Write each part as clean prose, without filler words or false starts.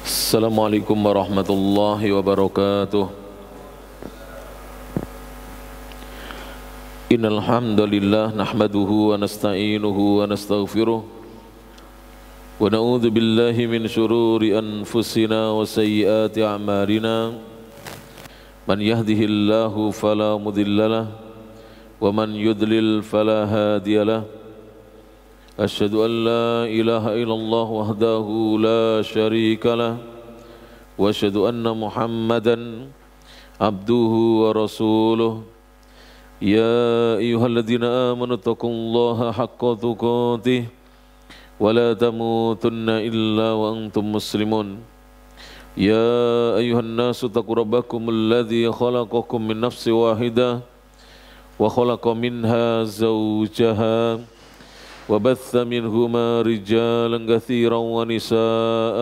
Assalamualaikum warahmatullahi wabarakatuh. Innal hamdalillah nahmaduhu wa nasta'inuhu wa nastaghfiruh wa na'udzu billahi min shururi anfusina wa sayyiati a'malina. Man yahdihillahu fala mudhillalah wa man yudlil fala hadiyalah. Asyhadu an la ilaha illallah wahdahu la syarika lah wa asyhadu anna Muhammadan abduhu wa rasuluh. Ya ayyuhalladzina amanu taqullaha haqqa tuqatih wa la tamutunna illa wa antum muslimun. Ya ayyuhan nasu taqu rabbakumul ladzi khalaqakum min nafsin wahidah wa khalaqa minha zawjaha وبث منهما رجالا كثيرا ونساء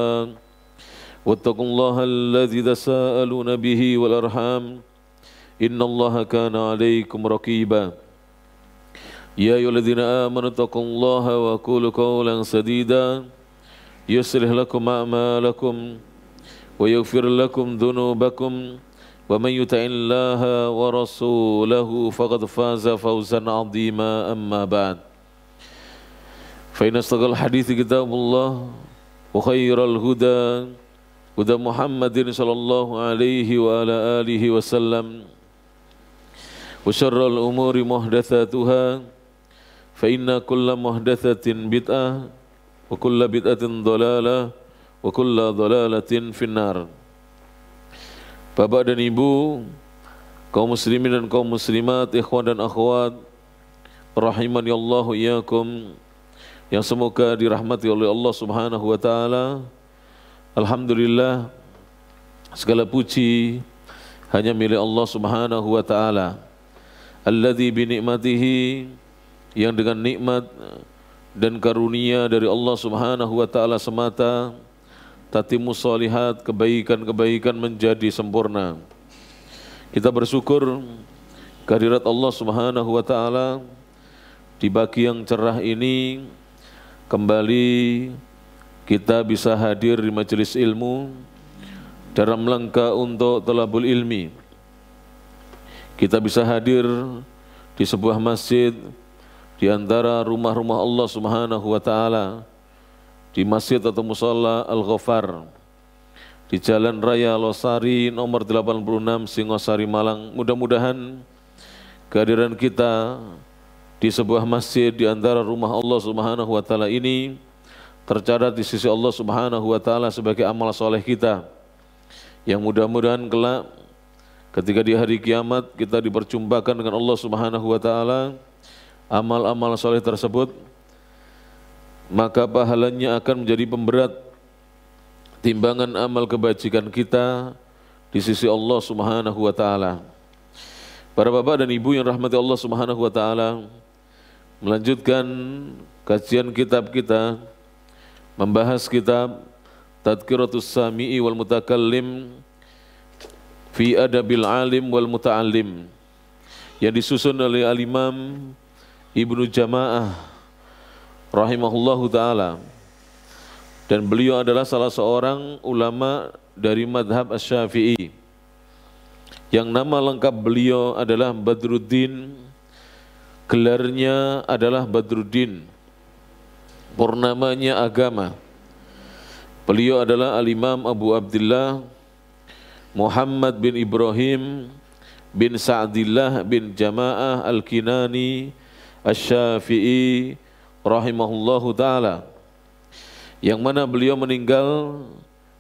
واتقوا الله الذي تساءلون به والأرحام إن الله كان عليكم رقيبا يا أيها الذين آمنوا اتقوا الله وقولوا قولا سديدا يصلح لكم أعمالكم ويغفر لكم ذنوبكم ومن يطع الله ورسوله فقد فاز فوزا عظيما أما بعد فإن أصدق الحديث كتاب الله وخير الهدى هدى محمد صلى الله عليه وعلى آله وسلم وشر الأمور محدثاتها فإن كل محدثة بدعة وكل بدعة ضلالة وكل ضلالة في النار. Bapak dan Ibu, kaum muslimin dan kaum muslimat, ikhwan dan akhwat, rahimani Allah iyyakum, yang semoga dirahmati oleh Allah Subhanahu wa taala. Alhamdulillah, segala puji hanya milik Allah Subhanahu wa taala. Alladzi bi ni'matihi, yang dengan nikmat dan karunia dari Allah Subhanahu wa taala semata tatimmu shalihat, kebaikan-kebaikan menjadi sempurna. Kita bersyukur kehadirat Allah Subhanahu wa taala di pagi yang cerah ini. Kembali kita bisa hadir di majelis ilmu dalam rangka untuk thalabul ilmi. Kita bisa hadir di sebuah masjid di antara rumah-rumah Allah Subhanahu wa taala, di masjid atau musala Al-Ghafar di Jalan Raya Losari nomor 86 Singosari Malang. Mudah-mudahan kehadiran kita di sebuah masjid di antara rumah Allah Subhanahu wa taala ini tercatat di sisi Allah Subhanahu wa taala sebagai amal soleh kita, yang mudah-mudahan kelak ketika di hari kiamat kita diperjumpakan dengan Allah Subhanahu wa taala, amal-amal soleh tersebut maka pahalanya akan menjadi pemberat timbangan amal kebajikan kita di sisi Allah Subhanahu wa taala. Para bapak dan ibu yang rahmati Allah Subhanahu wa taala, melanjutkan kajian kitab kita, membahas kitab Tadhkiratus Sami'i wal Mutakallim fi Adabil Alim wal Muta'allim, yang disusun oleh Al-Imam Ibnu Jama'ah rahimahullahu ta'ala, dan beliau adalah salah seorang ulama dari madhab Asy-Syafi'i, yang nama lengkap beliau adalah Badruddin. Gelarnya adalah Badruddin, purnamanya agama. Beliau adalah Al-Imam Abu Abdillah Muhammad bin Ibrahim bin Sa'dillah bin Jama'ah Al-Kinani Asy-Syafi'i rahimahullahu ta'ala, yang mana beliau meninggal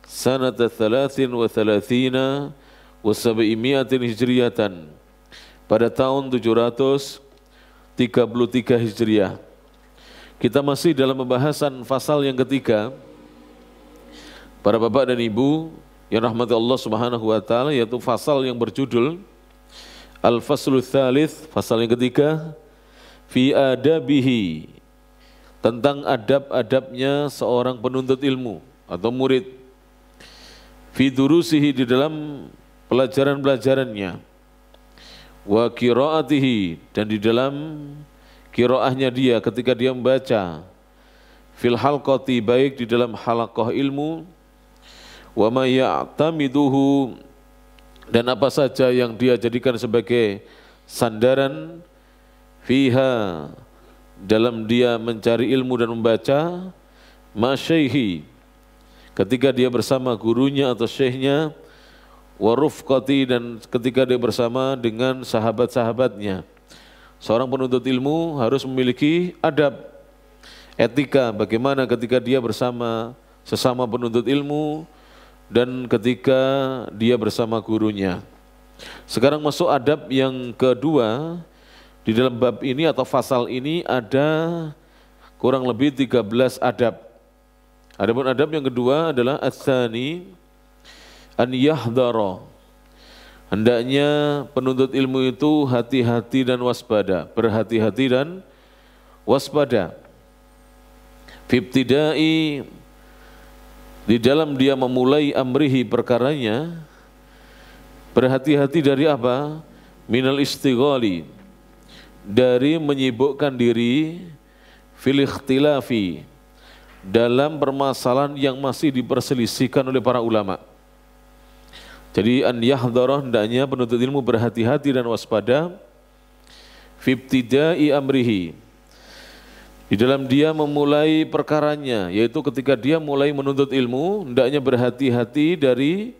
sanata 33 wa 700 hijriyatan, pada tahun 733 Hijriah. Kita masih dalam pembahasan fasal yang ketiga, para bapak dan ibu yang rahmati Allah Subhanahu wa taala, yaitu fasal yang berjudul Al-Faslu Tsalits, fasal yang ketiga, fi adabihi, tentang adab-adabnya seorang penuntut ilmu atau murid, fi durusihi, di dalam pelajaran-pelajarannya, wa qiraatihi, dan di dalam qiraahnya dia ketika dia membaca, fil halqati, baik di dalam halaqah ilmu, wa ma ya'tamiduhu, dan apa saja yang dia jadikan sebagai sandaran, fiha, dalam dia mencari ilmu dan membaca, masyaihi, ketika dia bersama gurunya atau syekhnya, wa rufqati, dan ketika dia bersama dengan sahabat-sahabatnya. Seorang penuntut ilmu harus memiliki adab, etika, bagaimana ketika dia bersama sesama penuntut ilmu dan ketika dia bersama gurunya. Sekarang masuk adab yang kedua. Di dalam bab ini atau fasal ini ada kurang lebih 13 adab. Adapun adab yang kedua adalah ats-tsani an yahdara. Hendaknya penuntut ilmu itu hati-hati dan waspada, berhati-hati dan waspada. Fibtidai, di dalam dia memulai amrihi, perkaranya, berhati-hati dari apa? Minal istighali, dari menyibukkan diri, fil ikhtilafi, dalam permasalahan yang masih diperselisihkan oleh para ulama. Jadi an yahdharah, hendaknya penuntut ilmu berhati-hati dan waspada, fibtidai amrihi, di dalam dia memulai perkaranya, yaitu ketika dia mulai menuntut ilmu, hendaknya berhati-hati dari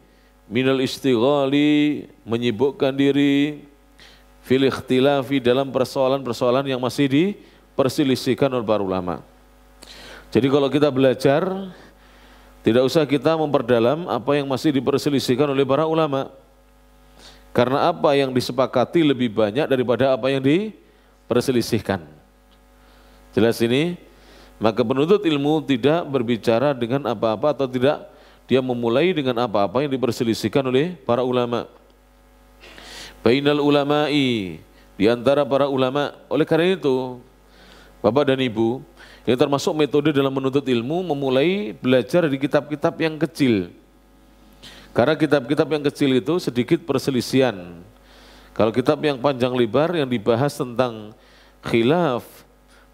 minal istighali, menyibukkan diri, fil ikhtilafi, dalam persoalan-persoalan yang masih diperselisihkan oleh para ulama. Jadi kalau kita belajar, tidak usah kita memperdalam apa yang masih diperselisihkan oleh para ulama. Karena apa yang disepakati lebih banyak daripada apa yang diperselisihkan. Jelas ini? Maka penuntut ilmu tidak berbicara dengan apa-apa atau tidak dia memulai dengan apa-apa yang diperselisihkan oleh para ulama. Bainal ulama'i, di antara para ulama. Oleh karena itu, Bapak dan Ibu, yang termasuk metode dalam menuntut ilmu, memulai belajar di kitab-kitab yang kecil. Karena kitab-kitab yang kecil itu sedikit perselisihan. Kalau kitab yang panjang lebar yang dibahas tentang khilaf,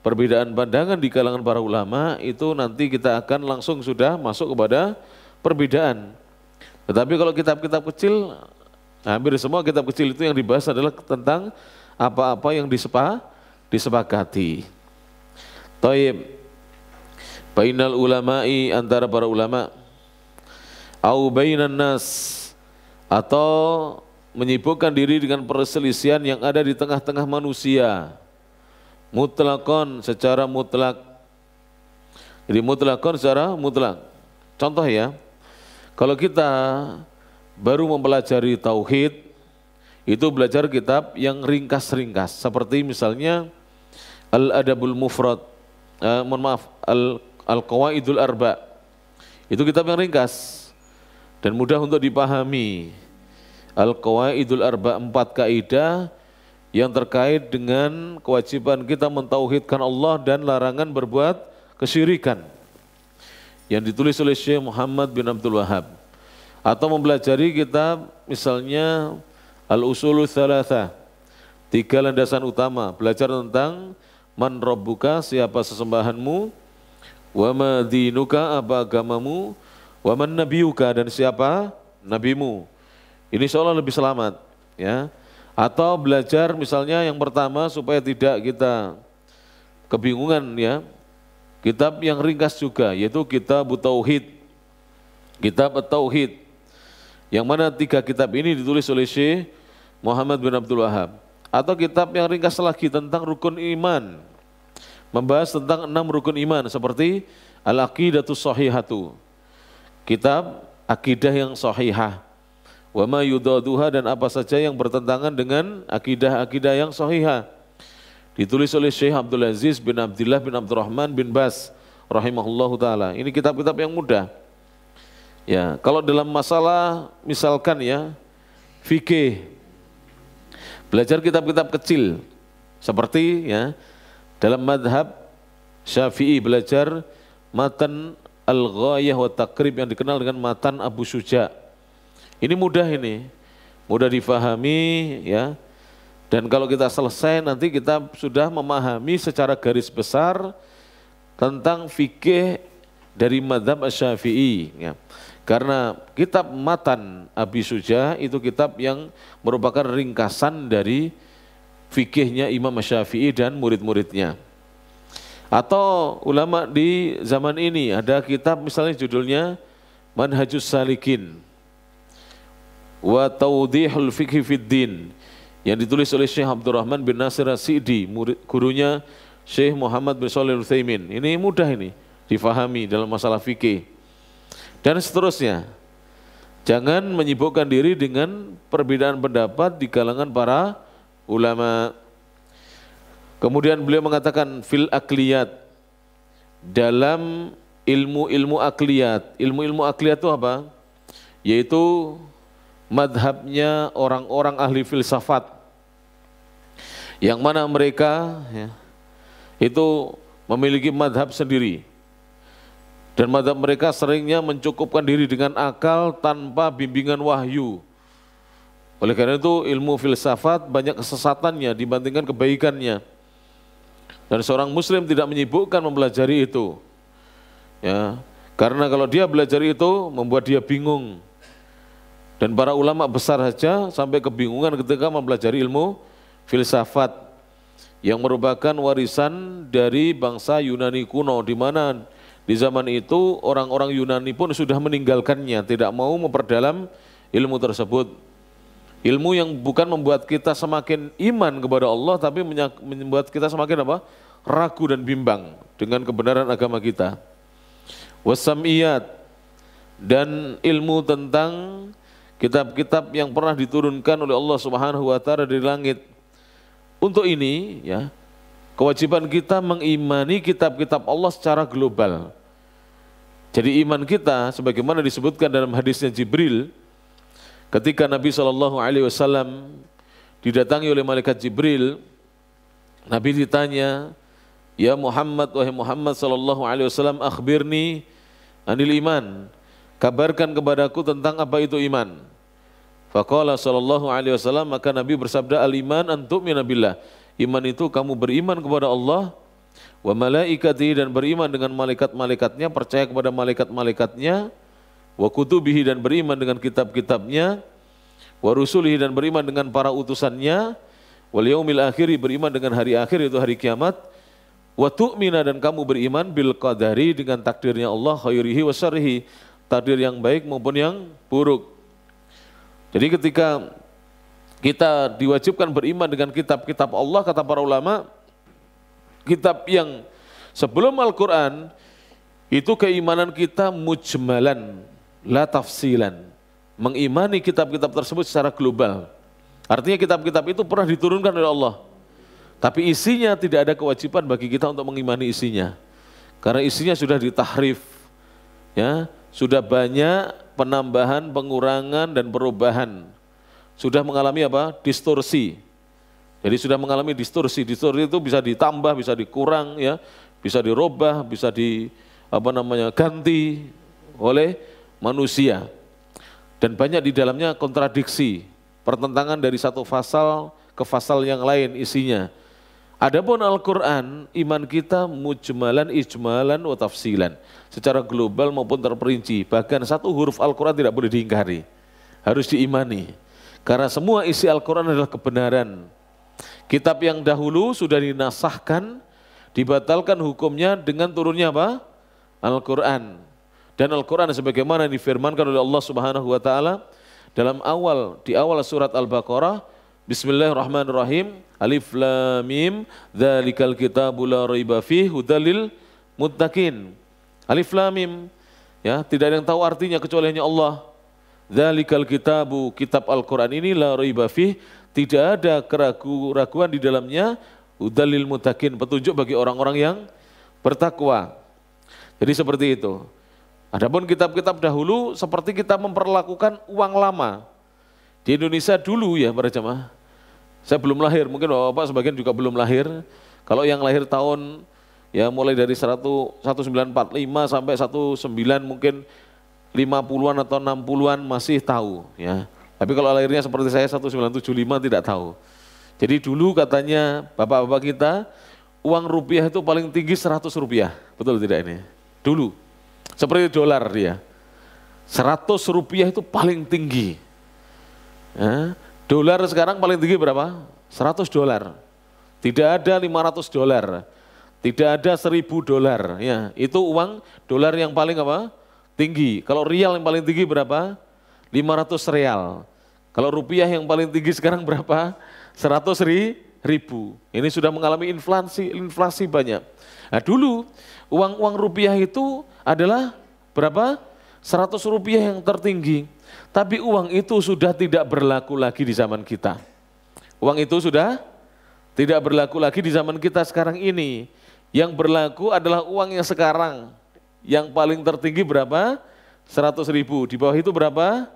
perbedaan pandangan di kalangan para ulama, itu nanti kita akan langsung sudah masuk kepada perbedaan. Tetapi kalau kitab-kitab kecil, hampir semua kitab kecil itu yang dibahas adalah tentang apa-apa yang disepakati. Taib, bainal ulama'i, antara para ulama, au bainan nas, atau menyibukkan diri dengan perselisihan yang ada di tengah-tengah manusia, mutlakon, secara mutlak. Jadi mutlakon secara mutlak. Contoh ya, kalau kita baru mempelajari tauhid, itu belajar kitab yang ringkas-ringkas, seperti misalnya Al-Adabul Mufrad, Al-Qawaidul Arba. Itu kitab yang ringkas dan mudah untuk dipahami. Al-Qawaidul Arba, 4 kaidah yang terkait dengan kewajiban kita mentauhidkan Allah dan larangan berbuat kesyirikan, yang ditulis oleh Syekh Muhammad bin Abdul Wahhab. Atau mempelajari kitab misalnya Al-Usulul Tsalatsa, 3 landasan utama, belajar tentang man rabbuka, siapa sesembahanmu, wa ma dinuka, apa agamamu, wa man nabiyuka, dan siapa nabimu. Ini seolah lebih selamat, ya. Atau belajar misalnya yang pertama supaya tidak kita kebingungan, ya, kitab yang ringkas juga, yaitu kitab Tauhid, kitab Tauhid, yang mana 3 kitab ini ditulis oleh Syekh Muhammad bin Abdul Wahhab. Atau kitab yang ringkas lagi tentang rukun iman, membahas tentang 6 rukun iman, seperti Al-Aqidatus Shahihatu, kitab akidah yang sahihah, wa ma yudaduha, dan apa saja yang bertentangan dengan akidah-akidah yang sahihah, ditulis oleh Syekh Abdul Aziz bin Abdullah bin Abdurrahman bin Bas rahimahullahu ta'ala. Ini kitab-kitab yang mudah. Ya, kalau dalam masalah misalkan ya fikih, belajar kitab-kitab kecil seperti ya dalam madhab Syafi'i, belajar matan Al-Ghayah wa Taqrib yang dikenal dengan matan Abu Syuja. Ini mudah, ini mudah difahami ya. Dan kalau kita selesai nanti kita sudah memahami secara garis besar tentang fikih dari madhab Syafi'i ya. Karena kitab Matan Abi Syuja itu kitab yang merupakan ringkasan dari fikihnya Imam Syafi'i dan murid-muridnya. Atau ulama di zaman ini ada kitab misalnya judulnya Manhajus Salikin wa Tawdihul Fiqhi Fiddin yang ditulis oleh Syekh Abdurrahman bin Nasir As-Sa'di, gurunya Syekh Muhammad bin Shalih Al-Utsaimin. Ini mudah ini difahami dalam masalah fikih. Dan seterusnya. Jangan menyibukkan diri dengan perbedaan pendapat di kalangan para ulama. Kemudian beliau mengatakan fil akliyat, dalam ilmu-ilmu akliyat. Ilmu-ilmu akliyat itu apa? Yaitu madhabnya orang-orang ahli filsafat, yang mana mereka itu memiliki madhab sendiri. Dan madhab mereka seringnya mencukupkan diri dengan akal tanpa bimbingan wahyu. Oleh karena itu ilmu filsafat banyak kesesatannya dibandingkan kebaikannya. Dan seorang muslim tidak menyibukkan mempelajari itu. Ya, karena kalau dia belajar itu membuat dia bingung. Dan para ulama besar saja sampai kebingungan ketika mempelajari ilmu filsafat yang merupakan warisan dari bangsa Yunani kuno, di mana di zaman itu orang-orang Yunani pun sudah meninggalkannya, tidak mau memperdalam ilmu tersebut. Ilmu yang bukan membuat kita semakin iman kepada Allah, tapi membuat kita semakin apa? Ragu dan bimbang dengan kebenaran agama kita. Wasamiyat, dan ilmu tentang kitab-kitab yang pernah diturunkan oleh Allah Subhanahu wa taala dari langit. Untuk ini ya, kewajiban kita mengimani kitab-kitab Allah secara global. Jadi iman kita sebagaimana disebutkan dalam hadisnya Jibril, ketika Nabi SAW didatangi oleh malaikat Jibril, Nabi ditanya, "Ya Muhammad, wahai Muhammad SAW, akhbirni anil iman, kabarkan kepadaku tentang apa itu iman." Faqala SAW, maka Nabi bersabda, "Al-iman an tu'mina billah." Iman itu kamu beriman kepada Allah, wa malaikatihi, dan beriman dengan malaikat-malaikatnya, percaya kepada malaikat-malaikatnya, wa kutubihi, dan beriman dengan kitab-kitabnya, wa rusulihi, dan beriman dengan para utusannya, wal yaumil akhiri, beriman dengan hari akhir yaitu hari kiamat, wa tu'mina, dan kamu beriman bil qadari, dengan takdirnya Allah, khairihi wa syarrihi, takdir yang baik maupun yang buruk. Jadi ketika kita diwajibkan beriman dengan kitab-kitab Allah, kata para ulama, kitab yang sebelum Al-Quran itu keimanan kita mujmalan, la tafsilan, mengimani kitab-kitab tersebut secara global. Artinya kitab-kitab itu pernah diturunkan oleh Allah, tapi isinya tidak ada kewajiban bagi kita untuk mengimani isinya, karena isinya sudah ditahrif, ya, sudah banyak penambahan, pengurangan, dan perubahan, sudah mengalami apa? Distorsi. Jadi sudah mengalami distorsi. Distorsi itu bisa ditambah, bisa dikurang, ya, bisa dirubah, bisa ganti oleh manusia. Dan banyak di dalamnya kontradiksi, pertentangan dari satu pasal ke pasal yang lain isinya. Adapun Al-Quran, iman kita mujmalan, ijmalan, wa tafsilan, secara global maupun terperinci. Bahkan satu huruf Al-Quran tidak boleh diingkari, harus diimani. Karena semua isi Al-Quran adalah kebenaran. Kitab yang dahulu sudah dinasahkan, dibatalkan hukumnya dengan turunnya apa? Al-Quran. Dan Al-Quran sebagaimana difirmankan oleh Allah Subhanahu wa taala di awal surat Al-Baqarah, Bismillahirrahmanirrahim, Alif Lam Mim, Dzalikal kitabu la raiba fihi hudalil muttaqin. Alif Lam Mim, ya, tidak ada yang tahu artinya kecuali hanya Allah. Dzalikal kitabu, kitab Al-Quran ini, la raiba fihi, tidak ada keraguan di dalamnya, hudalil muttaqin, petunjuk bagi orang-orang yang bertakwa. Jadi seperti itu. Adapun kitab-kitab dahulu seperti kita memperlakukan uang lama. Di Indonesia dulu ya para jemaah, saya belum lahir, mungkin Bapak sebagian juga belum lahir. Kalau yang lahir tahun ya mulai dari 1945 sampai 19 mungkin 50-an atau 60-an masih tahu ya. Tapi kalau lahirnya seperti saya 1975 tidak tahu. Jadi dulu katanya bapak-bapak kita, uang rupiah itu paling tinggi 100 rupiah. Betul tidak ini? Dulu. Seperti dolar dia. 100 rupiah itu paling tinggi. Ya, dolar sekarang paling tinggi berapa? 100 dolar. Tidak ada 500 dolar. Tidak ada 1000 dolar. Ya, itu uang dolar yang paling apa? Tinggi. Kalau rial yang paling tinggi berapa? 500 real. Kalau rupiah yang paling tinggi sekarang berapa? 100.000. Ini sudah mengalami inflasi banyak. Nah dulu uang rupiah itu adalah berapa? 100 rupiah yang tertinggi. Tapi uang itu sudah tidak berlaku lagi di zaman kita. Uang itu sudah tidak berlaku lagi di zaman kita sekarang ini. Yang berlaku adalah uang yang sekarang. Yang paling tertinggi berapa? 100.000. Di bawah itu berapa?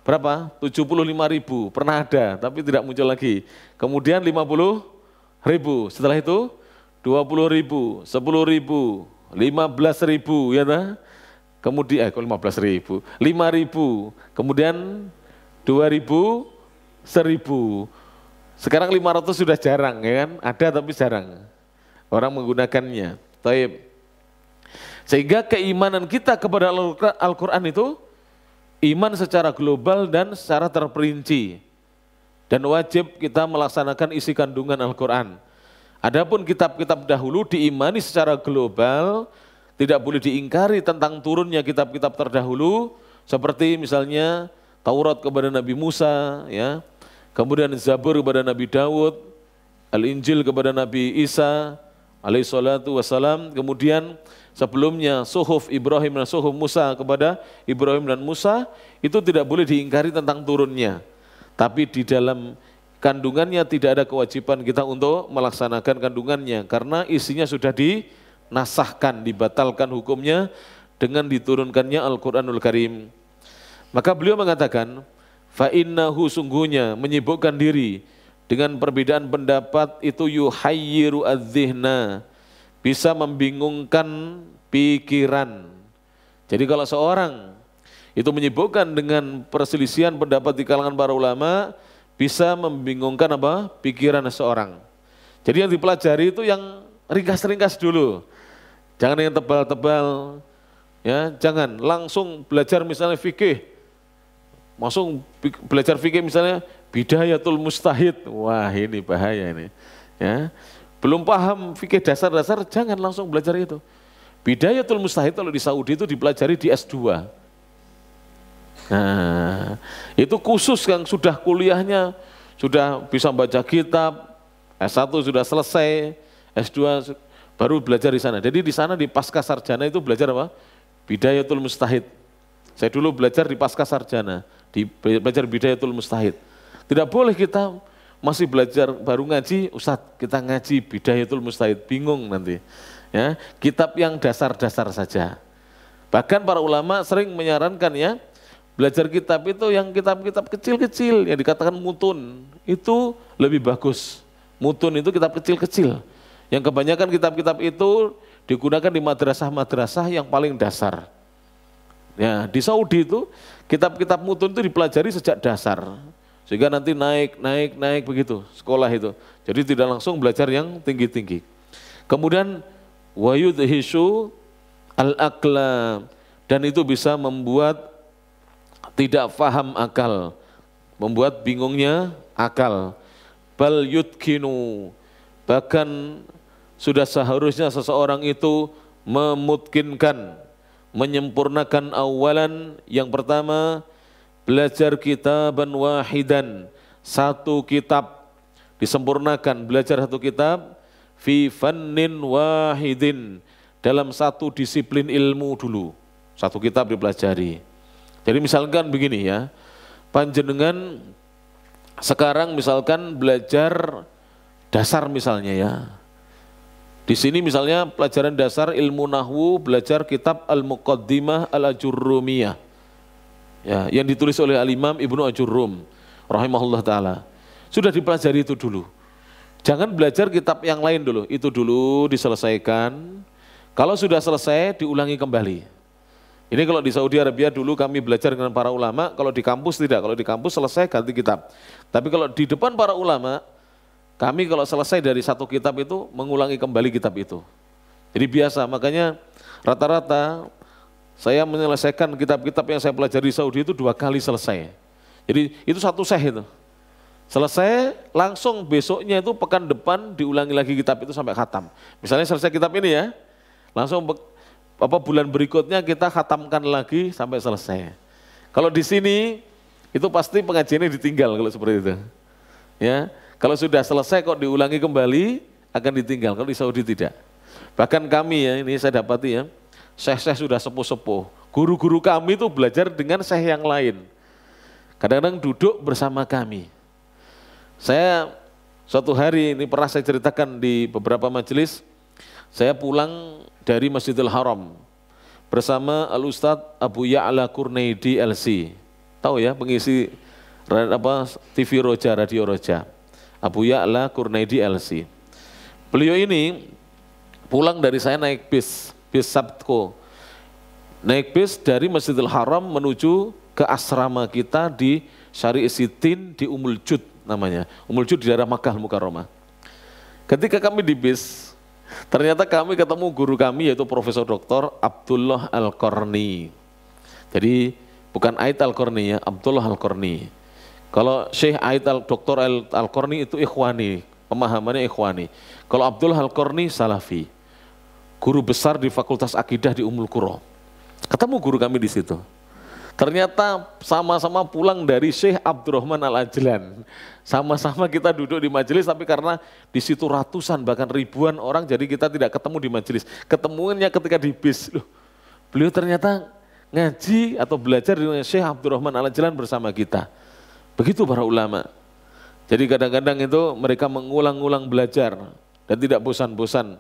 75.000. Pernah ada, tapi tidak muncul lagi. Kemudian 50.000. Setelah itu 20.000, 10.000, 15.000, ya tak? Kemudian kok 15.000, 5.000, kemudian 2.000, 1.000. Sekarang 500 sudah jarang, ya kan? Ada tapi jarang. Orang menggunakannya. Taib. Sehingga keimanan kita kepada Al-Quran itu iman secara global dan secara terperinci. Dan wajib kita melaksanakan isi kandungan Al-Quran. Adapun kitab-kitab dahulu diimani secara global, tidak boleh diingkari tentang turunnya kitab-kitab terdahulu, seperti misalnya Taurat kepada Nabi Musa, ya, kemudian Zabur kepada Nabi Daud, Al-Injil kepada Nabi Isa, alaihi salatu wassalam, kemudian sebelumnya Suhuf Ibrahim dan Suhuf Musa kepada Ibrahim dan Musa, itu tidak boleh diingkari tentang turunnya. Tapi di dalam kandungannya tidak ada kewajiban kita untuk melaksanakan kandungannya, karena isinya sudah dinasahkan, dibatalkan hukumnya dengan diturunkannya Al-Quranul Karim. Maka beliau mengatakan, fa'innahu sungguhnya menyibukkan diri dengan perbedaan pendapat itu yuhayyiru adz-dzihna, bisa membingungkan pikiran. Jadi kalau seorang itu menyibukkan dengan perselisihan pendapat di kalangan para ulama, bisa membingungkan apa? Pikiran seseorang. Jadi yang dipelajari itu yang ringkas-ringkas dulu. Jangan yang tebal-tebal. Ya, jangan langsung belajar misalnya fikih. Langsung belajar fikih misalnya Bidayatul Mustahid. Wah, ini bahaya ini. Ya. Belum paham fikih dasar-dasar, jangan langsung belajar itu. Bidayatul Mustahid kalau di Saudi itu dipelajari di S2. Nah, itu khusus yang sudah kuliahnya, sudah bisa baca kitab, S1 sudah selesai, S2 baru belajar di sana. Jadi di sana di pasca sarjana itu belajar apa? Bidayatul Mustahid. Saya dulu belajar di pasca sarjana, belajar Bidayatul Mustahid. Tidak boleh kita masih belajar baru ngaji, Ustadz kita ngaji Bidayatul Mustahid, bingung nanti. Ya, kitab yang dasar-dasar saja. Bahkan para ulama sering menyarankan ya, belajar kitab itu yang kitab-kitab kecil-kecil yang dikatakan mutun, itu lebih bagus. Mutun itu kitab kecil-kecil. Yang kebanyakan kitab-kitab itu digunakan di madrasah-madrasah yang paling dasar. Ya, di Saudi itu kitab-kitab mutun itu dipelajari sejak dasar. Sehingga nanti naik begitu sekolah itu. Jadi tidak langsung belajar yang tinggi-tinggi. Kemudian wayudhishu al-aqla, dan itu bisa membuat tidak faham akal, membuat bingungnya akal. Bal yudkinu, bahkan sudah seharusnya seseorang itu memutkinkan, menyempurnakan awalan, yang pertama belajar kitaban wahidan, satu kitab disempurnakan, belajar satu kitab fi fannin wahidin, dalam satu disiplin ilmu dulu, satu kitab dipelajari. Jadi misalkan begini ya, panjenengan sekarang misalkan belajar dasar misalnya ya. Di sini misalnya pelajaran dasar ilmu nahwu, belajar kitab Al-Muqaddimah Al-Ajurrumiyah. Ya, yang ditulis oleh Al-Imam Ibnu Ajurrum rahimahullah taala. Sudah dipelajari itu dulu. Jangan belajar kitab yang lain dulu, itu dulu diselesaikan. Kalau sudah selesai diulangi kembali. Ini kalau di Saudi Arabia dulu kami belajar dengan para ulama, kalau di kampus tidak, kalau di kampus selesai ganti kitab. Tapi kalau di depan para ulama, kami kalau selesai dari satu kitab itu mengulangi kembali kitab itu. Jadi biasa, makanya rata-rata saya menyelesaikan kitab-kitab yang saya pelajari di Saudi itu 2 kali selesai. Jadi itu satu syekh itu. Selesai, langsung besoknya itu pekan depan diulangi lagi kitab itu sampai khatam. Misalnya selesai kitab ini ya, langsung bulan berikutnya kita khatamkan lagi sampai selesai. Kalau di sini itu pasti pengajiannya ditinggal kalau seperti itu. Ya, kalau sudah selesai kok diulangi kembali akan ditinggal. Kalau di Saudi tidak. Bahkan kami ya, ini saya dapati ya, syekh-syekh sudah sepuh-sepuh. Guru-guru kami itu belajar dengan syekh yang lain. Kadang-kadang duduk bersama kami. Saya suatu hari ini pernah saya ceritakan di beberapa majelis, saya pulang dari Masjidil Haram bersama Al-Ustadz Abu Ya'la Kurnaidi LC. Tahu ya, pengisi TV Roja, Radio Roja. Abu Ya'la Kurnaidi LC. Beliau ini pulang dari saya naik bis Sabtko. Naik bis dari Masjidil Haram menuju ke asrama kita di Syari Isitin di Umul Jud namanya. Umul Jud di daerah Makkah Mukarramah. Ketika kami di bis, ternyata kami ketemu guru kami yaitu Profesor Dr. Abdullah Al-Qarni. Jadi bukan Ait Al-Qarni ya, Abdullah Al-Qarni. Kalau Syekh Ait Dr. Al-Qarni itu ikhwani, pemahamannya ikhwani. Kalau Abdullah Al-Qarni salafi. Guru besar di Fakultas Akidah di Ummul Qura. Ketemu guru kami di situ. Ternyata sama-sama pulang dari Syekh Abdurrahman Al-Ajlan. Sama-sama kita duduk di majelis, tapi karena di situ ratusan bahkan ribuan orang, jadi kita tidak ketemu di majelis. Ketemuannya ketika di bis. Loh, beliau ternyata ngaji atau belajar dengan Syekh Abdurrahman Al-Ajlan bersama kita. Begitu para ulama. Jadi kadang-kadang itu mereka mengulang-ulang belajar dan tidak bosan-bosan.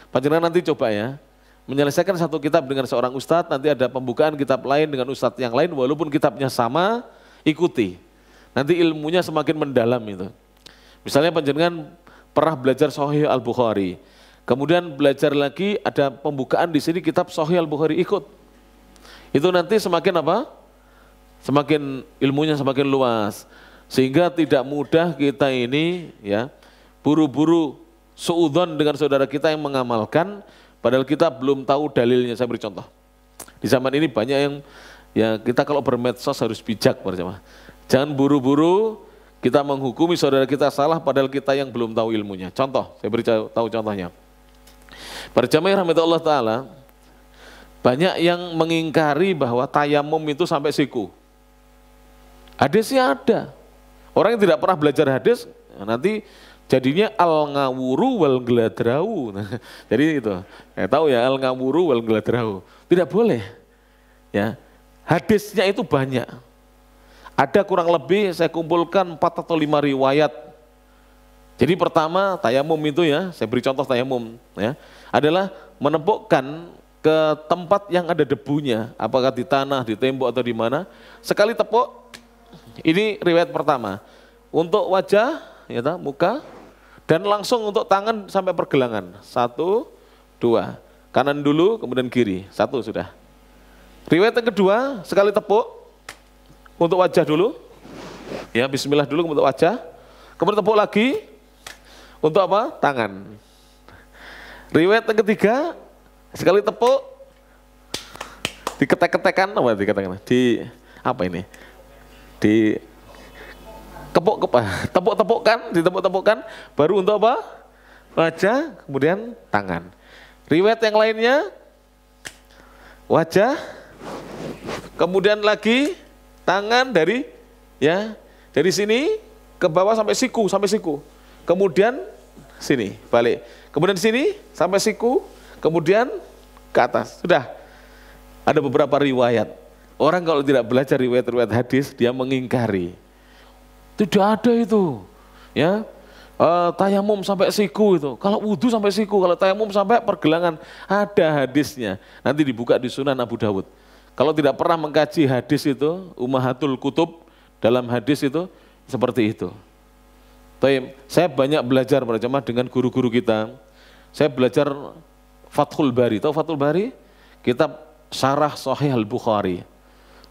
Panjenengan nanti coba ya, menyelesaikan satu kitab dengan seorang ustadz, nanti ada pembukaan kitab lain dengan ustadz yang lain, walaupun kitabnya sama, ikuti. Nanti ilmunya semakin mendalam itu. Misalnya panjenengan pernah belajar Sahih Al-Bukhari, kemudian belajar lagi ada pembukaan di sini kitab Sahih Al-Bukhari, ikut. Itu nanti semakin apa? Semakin ilmunya semakin luas. Sehingga tidak mudah kita ini ya buru-buru suudzon dengan saudara kita yang mengamalkan, padahal kita belum tahu dalilnya. Saya beri contoh. Di zaman ini banyak yang, ya kita kalau bermedsos harus bijak berjamaah. Jangan buru-buru kita menghukumi saudara kita salah padahal kita yang belum tahu ilmunya. Contoh, saya beri tahu contohnya. Berjamaah rahmatullah ta'ala, banyak yang mengingkari bahwa tayamum itu sampai siku. Hadisnya ada. Orang yang tidak pernah belajar hadis, nanti jadinya al-ngawuru wal geladrau. Jadi itu, tahu ya al-ngawuru wal geladrau. Tidak boleh. Ya, hadisnya itu banyak. Ada kurang lebih saya kumpulkan 4 atau 5 riwayat. Jadi pertama tayamum itu ya, saya beri contoh tayamum ya, adalah menepukkan ke tempat yang ada debunya, apakah di tanah, di tembok atau di mana. Sekali tepuk, ini riwayat pertama. Untuk wajah, ya, muka, dan langsung untuk tangan sampai pergelangan. 1, 2, kanan dulu, kemudian kiri. 1 sudah. Riwayat yang kedua, sekali tepuk, untuk wajah dulu. Ya, bismillah dulu untuk wajah. Kemudian tepuk lagi, untuk apa? Tangan. Riwayat yang ketiga, sekali tepuk, diketek-ketekan, apa dikatakan? Di apa ini? Di tepuk-tepukkan, ditepuk-tepukkan, baru untuk apa? Wajah, kemudian tangan. Riwayat yang lainnya, wajah, kemudian lagi tangan dari sini ke bawah sampai siku, kemudian sini balik, kemudian sini sampai siku, kemudian ke atas. Sudah ada beberapa riwayat. Orang kalau tidak belajar riwayat-riwayat hadis, dia mengingkari. Tidak ada itu, ya. Tayamum sampai siku itu. Kalau wudhu sampai siku, kalau tayamum sampai pergelangan, ada hadisnya. Nanti dibuka di Sunan Abu Dawud. Kalau tidak pernah mengkaji hadis itu, Ummahatul Kutub dalam hadis itu seperti itu. Saya banyak belajar berjamaah dengan guru-guru kita. Saya belajar Fathul Bari. Tahu Fathul Bari? Kitab Syarah Sahih Al-Bukhari.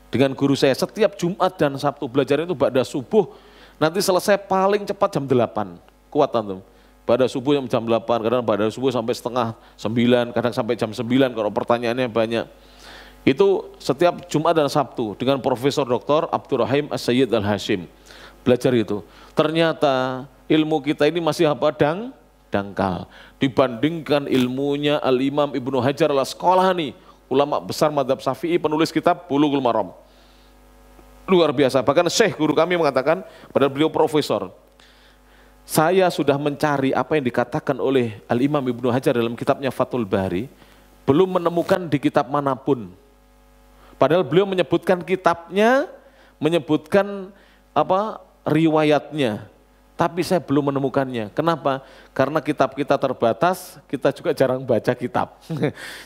Dengan guru saya setiap Jumat dan Sabtu belajar itu ba'da subuh. Nanti selesai paling cepat jam 8. Kuat antum. Ba'da subuh jam 8, kadang ba'da subuh sampai setengah 9, kadang sampai jam 9 kalau pertanyaannya banyak. Itu setiap Jumat dan Sabtu dengan Profesor Dr. Abdurrahim As-Sayyid Al-Hashim. Belajar itu. Ternyata ilmu kita ini masih apa? Dangkal. Dibandingkan ilmunya Al-Imam Ibnu Hajar Al-Asqalani, ulama besar mazhab Syafi'i, penulis kitab Bulughul Maram. Luar biasa. Bahkan Syekh guru kami mengatakan, padahal beliau profesor, saya sudah mencari apa yang dikatakan oleh Al-Imam Ibnu Hajar dalam kitabnya Fathul Bari, belum menemukan di kitab manapun. Padahal beliau menyebutkan kitabnya, menyebutkan apa riwayatnya, tapi saya belum menemukannya. Kenapa? Karena kitab kita terbatas, kita juga jarang baca kitab.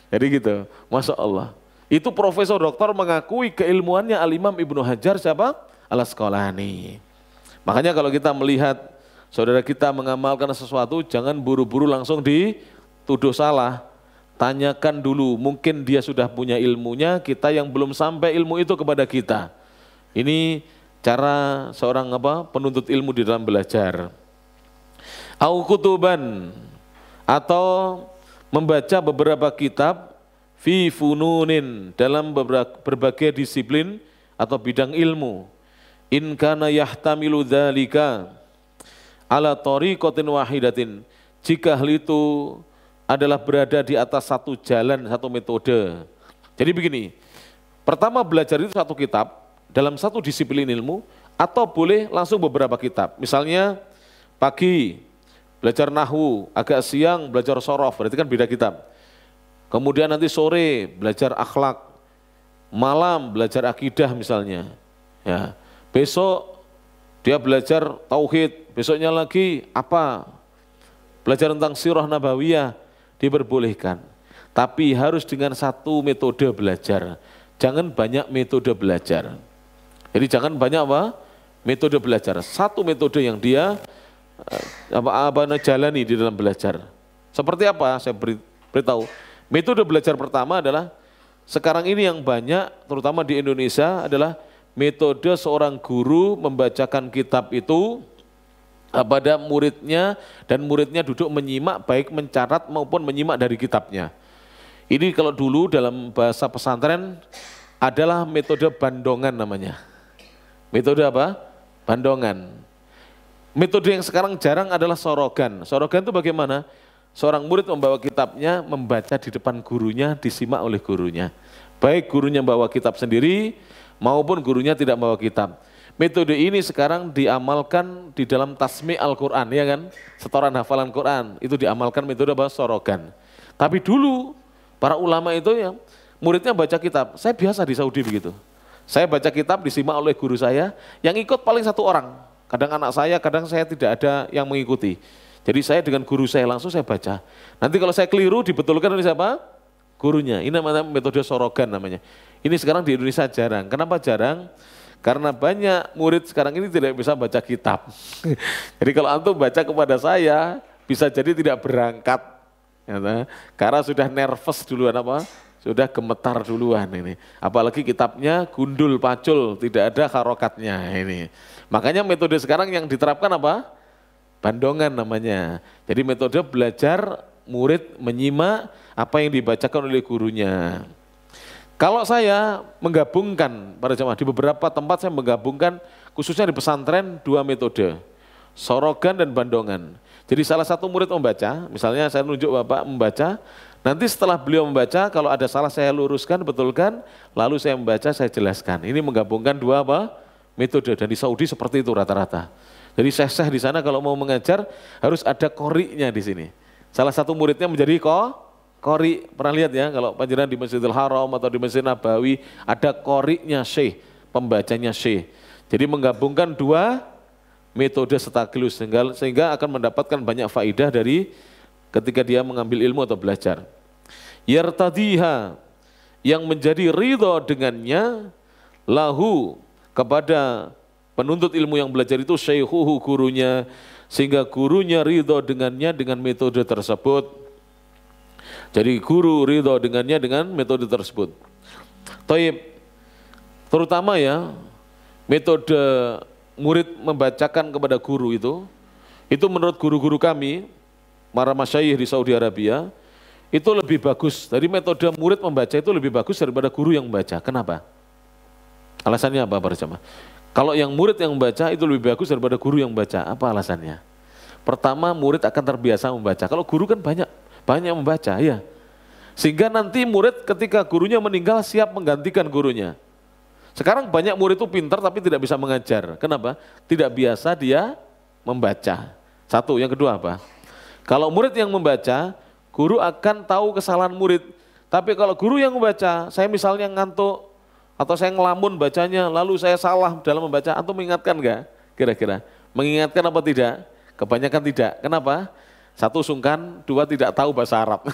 Jadi gitu, Masya Allah. Itu Profesor Doktor mengakui keilmuannya Al-Imam Ibnu Hajar siapa? Al-Asqalani. Makanya kalau kita melihat saudara kita mengamalkan sesuatu, jangan buru-buru langsung dituduh salah. Tanyakan dulu, mungkin dia sudah punya ilmunya, kita yang belum sampai ilmu itu kepada kita. Ini cara seorang penuntut ilmu di dalam belajar. Au kutuban, atau membaca beberapa kitab fi fununin, dalam berbagai disiplin atau bidang ilmu. In kana yahtamilu dzalika ala tariqatin wahidatin, jika hal itu adalah berada di atas satu jalan, satu metode. Jadi begini, pertama belajar itu satu kitab dalam satu disiplin ilmu, atau boleh langsung beberapa kitab. Misalnya pagi belajar nahwu, agak siang belajar sorof, berarti kan beda kitab. Kemudian nanti sore belajar akhlak, malam belajar akidah misalnya. Ya, besok dia belajar tauhid, besoknya lagi apa? Belajar tentang sirah nabawiyah, diperbolehkan. Tapi harus dengan satu metode belajar. Jangan banyak metode belajar. Jadi jangan banyak metode belajar. Satu metode yang dia jalani di dalam belajar. Seperti apa? Saya beritahu. Metode belajar pertama adalah sekarang ini yang banyak, terutama di Indonesia, adalah metode seorang guru membacakan kitab itu pada muridnya, dan muridnya duduk menyimak, baik mencatat maupun menyimak dari kitabnya. Ini kalau dulu dalam bahasa pesantren adalah metode bandongan namanya. Metode apa? Bandongan. Metode yang sekarang jarang adalah sorogan. Sorogan itu bagaimana? Seorang murid membawa kitabnya, membaca di depan gurunya, disimak oleh gurunya. Baik gurunya bawa kitab sendiri, maupun gurunya tidak bawa kitab. Metode ini sekarang diamalkan di dalam tasmi' Al-Quran, ya kan? Setoran hafalan Quran, itu diamalkan metode sorogan. Tapi dulu, para ulama itu ya, muridnya baca kitab. Saya biasa di Saudi begitu. Saya baca kitab, disimak oleh guru saya, yang ikut paling satu orang. Kadang anak saya, kadang saya tidak ada yang mengikuti. Jadi saya dengan guru saya langsung saya baca. Nanti kalau saya keliru dibetulkan oleh siapa? Gurunya. Ini namanya metode sorogan namanya. Ini sekarang di Indonesia jarang. Kenapa jarang? Karena banyak murid sekarang ini tidak bisa baca kitab. Jadi kalau antum baca kepada saya, bisa jadi tidak berangkat. Karena sudah nervous duluan sudah gemetar duluan ini. Apalagi kitabnya gundul pacul, tidak ada harokatnya ini. Makanya metode sekarang yang diterapkan apa? Bandongan namanya. Jadi metode belajar murid menyimak apa yang dibacakan oleh gurunya. Kalau saya menggabungkan para jamaah di beberapa tempat, saya menggabungkan khususnya di pesantren dua metode, sorogan dan bandongan. Jadi salah satu murid membaca, misalnya saya nunjuk bapak membaca, nanti setelah beliau membaca kalau ada salah saya luruskan, betulkan, lalu saya membaca, saya jelaskan. Ini menggabungkan dua metode, dan di Saudi seperti itu rata-rata. Jadi syekh di sana kalau mau mengajar harus ada qori'nya di sini. Salah satu muridnya menjadi qori'. Pernah lihat ya kalau panjenengan di Masjidil Haram atau di Masjid Nabawi ada qori'nya syekh, pembacanya syekh. Jadi menggabungkan dua metode sekaligus sehingga akan mendapatkan banyak faidah dari ketika dia mengambil ilmu atau belajar. Yartadiha, yang menjadi ridho dengannya, lahu, kepada penuntut ilmu yang belajar itu syaihuhu, gurunya, sehingga gurunya ridho dengannya dengan metode tersebut. Jadi guru ridho dengannya dengan metode tersebut. Taib, terutama ya metode murid membacakan kepada guru itu menurut guru-guru kami, para masyayikh di Saudi Arabia, itu lebih bagus. Dari metode murid membaca itu lebih bagus daripada guru yang membaca. Kenapa? Alasannya apa para jemaah? Kalau yang murid yang membaca itu lebih bagus daripada guru yang membaca. Apa alasannya? Pertama, murid akan terbiasa membaca. Kalau guru kan banyak membaca, ya. Sehingga nanti murid ketika gurunya meninggal siap menggantikan gurunya. Sekarang banyak murid itu pintar tapi tidak bisa mengajar. Kenapa? Tidak biasa dia membaca. Satu, yang kedua apa? Kalau murid yang membaca, guru akan tahu kesalahan murid. Tapi kalau guru yang membaca, saya misalnya ngantuk atau saya ngelamun bacanya, lalu saya salah dalam membaca, atau mengingatkan enggak? Kira-kira mengingatkan apa tidak? Kebanyakan tidak. Kenapa? Satu, sungkan, dua, tidak tahu bahasa Arab.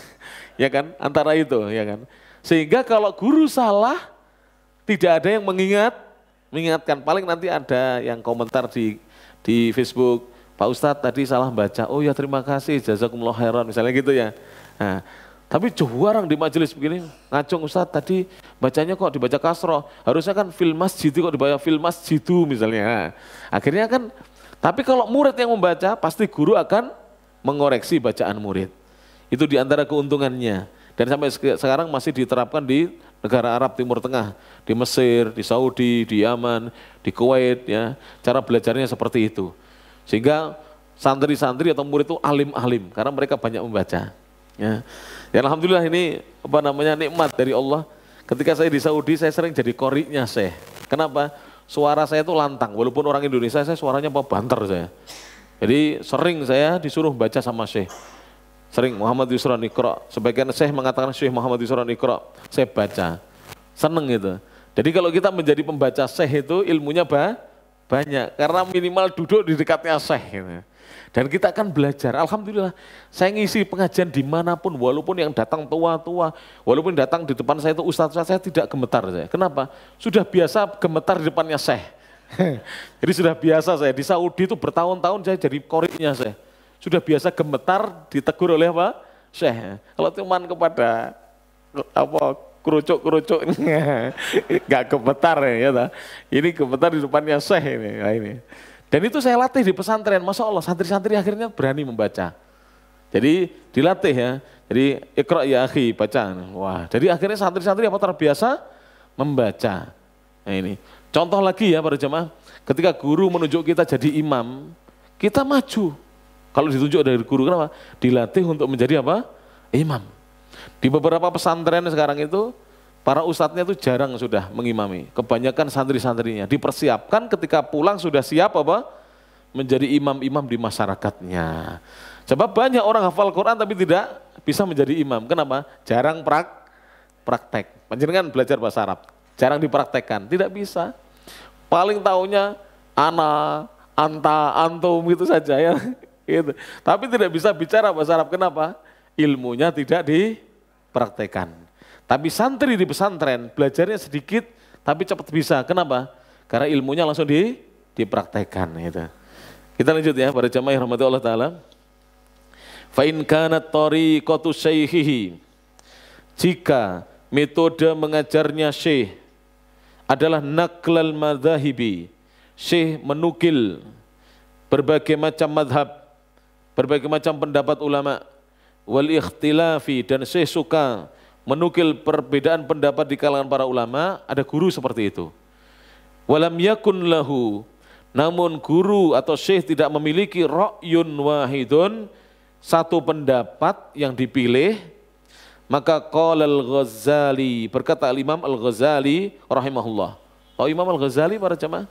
Ya kan? Antara itu, ya kan? Sehingga kalau guru salah, tidak ada yang mengingatkan. Paling nanti ada yang komentar di Facebook, Pak Ustadz tadi salah baca, oh ya terima kasih, jazakumullah khairan, misalnya gitu ya. Nah, tapi jarang di majelis begini, ngacung Ustadz tadi bacanya kok dibaca kasroh, harusnya kan fil masjidu kok dibaca fil masjidu misalnya. Nah, akhirnya kan, tapi kalau murid yang membaca, pasti guru akan mengoreksi bacaan murid. Itu diantara keuntungannya. Dan sampai sekarang masih diterapkan di negara Arab Timur Tengah, di Mesir, di Saudi, di Yaman, di Kuwait, ya. Cara belajarnya seperti itu. Sehingga santri-santri atau murid itu alim-alim karena mereka banyak membaca. Ya. Ya alhamdulillah ini nikmat dari Allah. Ketika saya di Saudi saya sering jadi qori'nya Syekh. Kenapa? Suara saya itu lantang, walaupun orang Indonesia saya suaranya banter saya. Jadi sering saya disuruh baca sama Syekh. Sering Muhammad Yusran Iqra. Sebagian Syekh mengatakan Syekh Muhammad Yusran Iqra. Saya baca. Seneng gitu. Jadi kalau kita menjadi pembaca Syekh itu ilmunya banyak, karena minimal duduk di dekatnya Syekh gitu. Dan kita akan belajar. Alhamdulillah saya ngisi pengajian dimanapun, walaupun yang datang tua-tua, walaupun datang di depan saya itu ustaz-ustaz, saya tidak gemetar saya. Kenapa? Sudah biasa gemetar di depannya Syekh. Jadi sudah biasa saya di Saudi itu bertahun-tahun saya jadi qori'nya Syekh. Sudah biasa gemetar ditegur oleh apa? Syekh. Kalau cuman kepada kerucuk-kerucuk nggak gemetar ya. Ini gemetar di depannya Syekh ini. Nah, ini. Dan itu saya latih di pesantren. Masya Allah santri-santri akhirnya berani membaca. Jadi dilatih ya. Jadi Iqra ya akhi, baca. Wah, jadi akhirnya santri-santri apa terbiasa membaca. Nah ini. Contoh lagi ya para jemaah. Ketika guru menunjuk kita jadi imam, kita maju. Kalau ditunjuk dari guru, kenapa? Dilatih untuk menjadi apa? Imam. Di beberapa pesantren sekarang itu, para ustadznya itu jarang sudah mengimami. Kebanyakan santri-santrinya dipersiapkan ketika pulang sudah siap apa? Menjadi imam-imam di masyarakatnya. Sebab banyak orang hafal Quran tapi tidak bisa menjadi imam. Kenapa? Jarang praktek. Panjenengan belajar bahasa Arab, jarang dipraktekkan, tidak bisa. Paling taunya ana, anta, antum gitu saja ya. Gitu. Tapi tidak bisa bicara bahasa Arab. Kenapa? Ilmunya tidak dipraktekkan. Tapi santri di pesantren belajarnya sedikit tapi cepat bisa. Kenapa? Karena ilmunya langsung dipraktekkan. Gitu. Kita lanjut ya para jamaah yang rahmati Allah Ta'ala. Fa in kanat tariqatu syaikhihi, jika metode mengajarnya syekh adalah naqlal madhahibi, syekh menukil berbagai macam madhab, berbagai macam pendapat ulama, wal ikhtilafi, dan syekh suka menukil perbedaan pendapat di kalangan para ulama, ada guru seperti itu. Walam yakun lahu, namun guru atau syekh tidak memiliki ra'yun wahidun, satu pendapat yang dipilih, maka qala al-Ghazali, berkata Imam al-Ghazali rahimahullah. Oh Imam al-Ghazali para jemaah,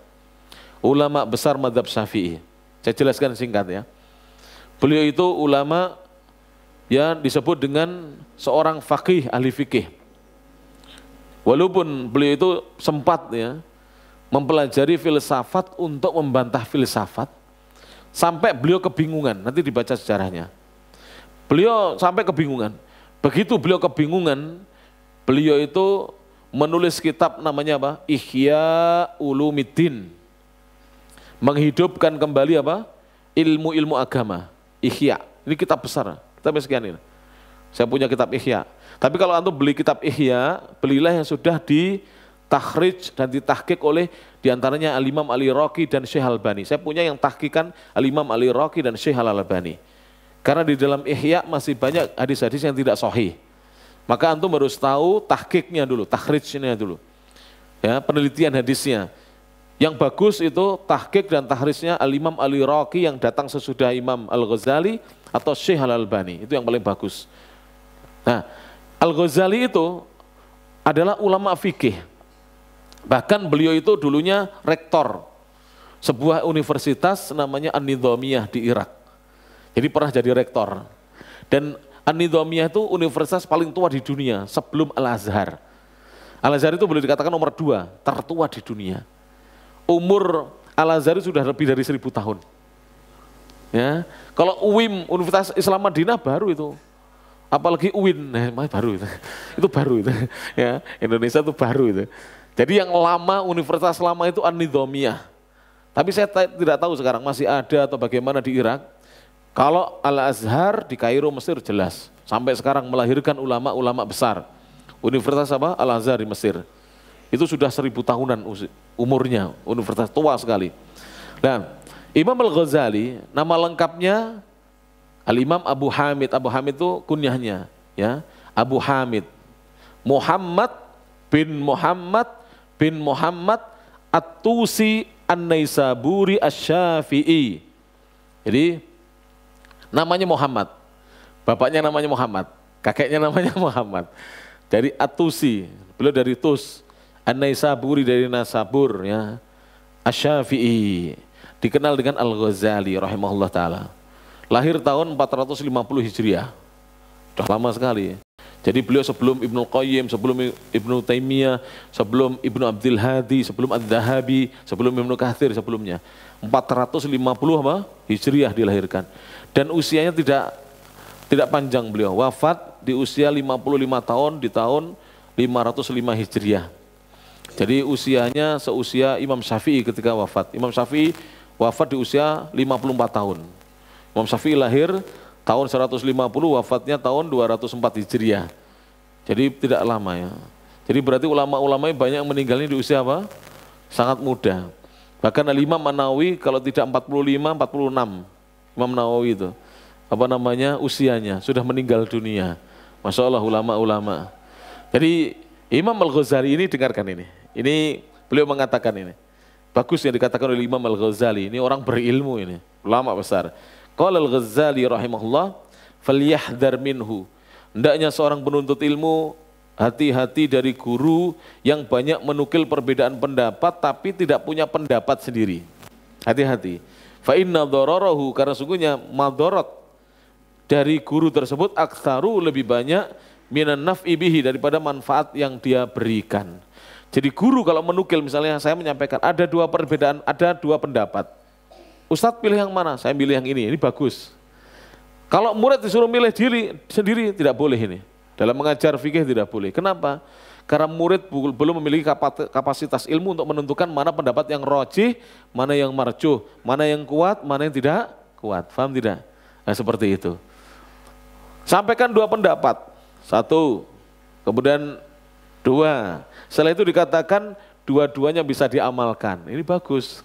ulama besar mazhab Syafi'i. Saya jelaskan singkat ya. Beliau itu ulama yang disebut dengan seorang faqih, ahli fikih. Walaupun beliau itu sempat ya mempelajari filsafat untuk membantah filsafat, sampai beliau kebingungan, nanti dibaca sejarahnya. Beliau sampai kebingungan. Begitu beliau kebingungan, beliau itu menulis kitab namanya apa? Ihya Ulumiddin. Menghidupkan kembali apa? Ilmu-ilmu agama. Ihya. Ini kitab besar. Kitab sekian ini. Saya punya kitab Ihya. Tapi kalau antum beli kitab Ihya, belilah yang sudah ditakhrij dan ditahqiq oleh diantaranya Al-Imam Al-Iraqi dan Syekh Al-Albani. Saya punya yang tahqiqan Al-Imam Al-Iraqi dan Syekh Al-Albani. Karena di dalam Ihya masih banyak hadis-hadis yang tidak sahih. Maka antum harus tahu tahqiqnya dulu, takhrijnya dulu. Ya, penelitian hadisnya. Yang bagus itu tahqiq dan takhrijnya Al-Imam Al-Iraqi yang datang sesudah Imam Al-Ghazali atau Syekh Al-Albani. Itu yang paling bagus. Nah, Al-Ghazali itu adalah ulama fikih. Bahkan beliau itu dulunya rektor sebuah universitas namanya An-Nidhamiyah di Irak. Jadi pernah jadi rektor. Dan An-Nidhamiyah itu universitas paling tua di dunia sebelum Al-Azhar. Al-Azhar itu boleh dikatakan nomor 2, tertua di dunia. Umur Al-Azhar sudah lebih dari 1000 tahun. Ya, kalau UIM, Universitas Islam Madinah baru itu. Apalagi UIN, baru itu. Itu baru itu. Ya, Indonesia itu baru itu. Jadi yang lama, universitas lama itu An-Nidhamiyah. Tapi saya tidak tahu sekarang masih ada atau bagaimana di Irak. Kalau Al-Azhar di Kairo, Mesir jelas. Sampai sekarang melahirkan ulama-ulama besar. Universitas apa? Al-Azhar di Mesir. Itu sudah 1000 tahunan umurnya, universitas tua sekali. Nah, Imam Al-Ghazali, nama lengkapnya Al-Imam Abu Hamid. Abu Hamid itu kunyahnya, ya. Abu Hamid. Muhammad bin Muhammad At-Tusi An-Naisaburi Asy-Syafi'i. Jadi namanya Muhammad, bapaknya namanya Muhammad, kakeknya namanya Muhammad. Dari At-Tusi, beliau dari Tus, An-Naisaburi dari Nasabur, ya. Asy-Syafi'i, dikenal dengan Al-Ghazali rahimahullah ta'ala. Lahir tahun 450 Hijriah, sudah lama sekali. Jadi beliau sebelum Ibnu Qayyim, sebelum Ibnu Taimiyah, sebelum Ibnu Abdul Hadi, sebelum Ad-Dahabi, sebelum Ibnu Katsir sebelumnya. 450 apa? Hijriah dilahirkan. Dan usianya tidak panjang beliau. Wafat di usia 55 tahun di tahun 505 Hijriah. Jadi usianya seusia Imam Syafi'i ketika wafat. Imam Syafi'i wafat di usia 54 tahun. Imam Syafi'i lahir tahun 150, wafatnya tahun 204 Hijriah. Jadi tidak lama ya. Jadi berarti ulama-ulama banyak yang meninggalnya di usia apa? Sangat muda. Bahkan Al-Imam An-Nawawi kalau tidak 45, 46. Imam Nawawi itu. Apa namanya? Usianya. Sudah meninggal dunia. Masya Allah ulama-ulama. Jadi Imam Al-Ghazali ini dengarkan ini. Ini beliau mengatakan ini. Bagus yang dikatakan oleh Imam Al-Ghazali. Ini orang berilmu ini. Ulama besar. Qala Al-Ghazali rahimahullah, falyahdhar minhu. Hendaknya seorang penuntut ilmu hati-hati dari guru yang banyak menukil perbedaan pendapat tapi tidak punya pendapat sendiri. Hati-hati. Fa inna dararahu, karena sungguhnya madarat dari guru tersebut aktsaru lebih banyak minan naf'i bihi daripada manfaat yang dia berikan. Jadi guru kalau menukil misalnya saya menyampaikan ada 2 perbedaan, ada 2 pendapat. Ustadz pilih yang mana? Saya pilih yang ini bagus. Kalau murid disuruh milih diri sendiri tidak boleh ini. Dalam mengajar fikih tidak boleh. Kenapa? Karena murid belum memiliki kapasitas ilmu untuk menentukan mana pendapat yang rajih, mana yang marjuh, mana yang kuat, mana yang tidak kuat. Paham tidak? Nah, seperti itu. Sampaikan 2 pendapat. 1, kemudian 2. Setelah itu dikatakan dua-duanya bisa diamalkan. Ini bagus.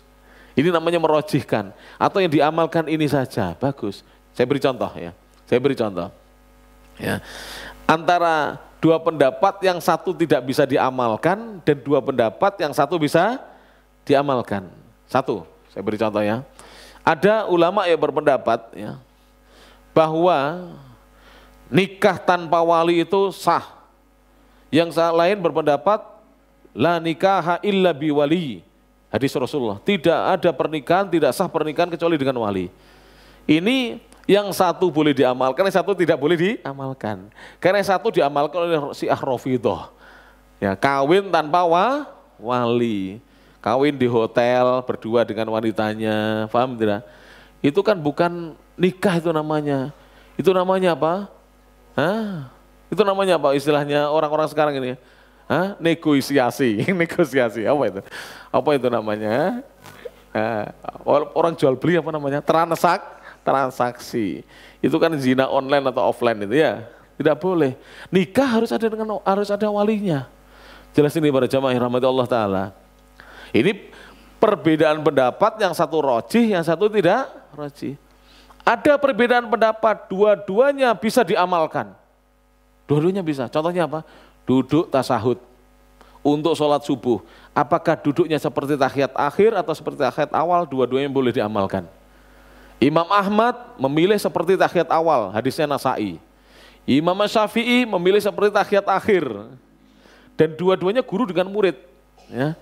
Ini namanya merojihkan. Atau yang diamalkan ini saja, bagus. Saya beri contoh ya. Saya beri contoh. Ya. Antara 2 pendapat yang 1 tidak bisa diamalkan dan 2 pendapat yang 1 bisa diamalkan. 1, saya beri contoh ya. Ada ulama yang berpendapat ya, bahwa nikah tanpa wali itu sah. Yang lain berpendapat la nikaha illa bi wali. Hadis Rasulullah, tidak ada pernikahan, tidak sah pernikahan kecuali dengan wali. Ini yang 1 boleh diamalkan, yang 1 tidak boleh diamalkan. Karena yang 1 diamalkan oleh Syiah Rafidhah. Ya, kawin tanpa wali. Kawin di hotel berdua dengan wanitanya, paham tidak? Itu kan bukan nikah itu namanya. Itu namanya apa? Hah? Itu namanya apa istilahnya orang-orang sekarang ini? Hah? Negosiasi, negosiasi apa itu? Apa itu namanya? Orang jual beli apa namanya? Transaksi. Itu kan zina online atau offline itu ya. Tidak boleh. Nikah harus ada walinya. Jelas ini para jamaah rahmati Allah Ta'ala. Ini perbedaan pendapat yang 1 rajih, yang 1 tidak rajih. Ada perbedaan pendapat, dua-duanya bisa diamalkan. Dua-duanya bisa. Contohnya apa? Duduk tasahud untuk sholat subuh. Apakah duduknya seperti tahiyat akhir atau seperti tahiyat awal? Dua-duanya boleh diamalkan. Imam Ahmad memilih seperti tahiyat awal, hadisnya Nasai. Imam Syafi'i memilih seperti tahiyat akhir. Dan dua-duanya guru dengan murid. Ya.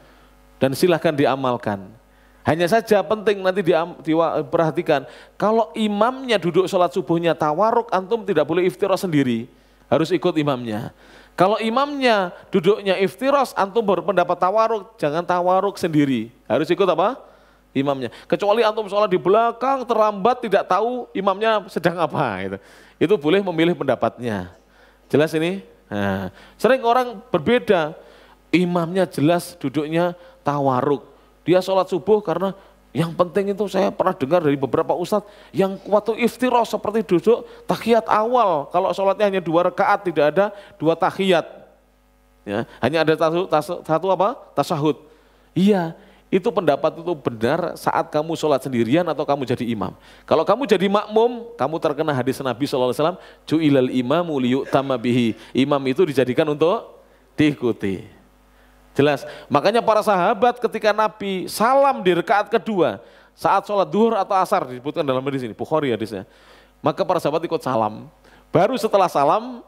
Dan silahkan diamalkan. Hanya saja penting nanti diperhatikan, kalau imamnya duduk sholat subuhnya tawaruk, antum tidak boleh iftiros sendiri, harus ikut imamnya. Kalau imamnya duduknya iftiros, antum berpendapat tawaruk, jangan tawaruk sendiri, harus ikut apa? Imamnya. Kecuali antum sholat di belakang, terlambat, tidak tahu imamnya sedang apa. Itu boleh memilih pendapatnya. Jelas ini? Nah, sering orang berbeda, imamnya jelas duduknya tawaruk. Dia sholat subuh karena yang penting itu saya pernah dengar dari beberapa ustadz, yang waktu iftiros seperti duduk tahiyat awal. Kalau sholatnya hanya 2 rakaat, tidak ada 2 tahiyat. Ya, hanya ada satu apa? Tasahud. Iya, itu pendapat itu benar saat kamu sholat sendirian atau kamu jadi imam. Kalau kamu jadi makmum, kamu terkena hadis Nabi SAW, ju'ilal imamu liyu'tama bihi. Imam itu dijadikan untuk diikuti. Jelas, makanya para sahabat ketika Nabi salam di rakaat kedua, saat sholat duhur atau asar, disebutkan dalam hadis ini, Bukhari hadisnya. Maka para sahabat ikut salam. Baru setelah salam,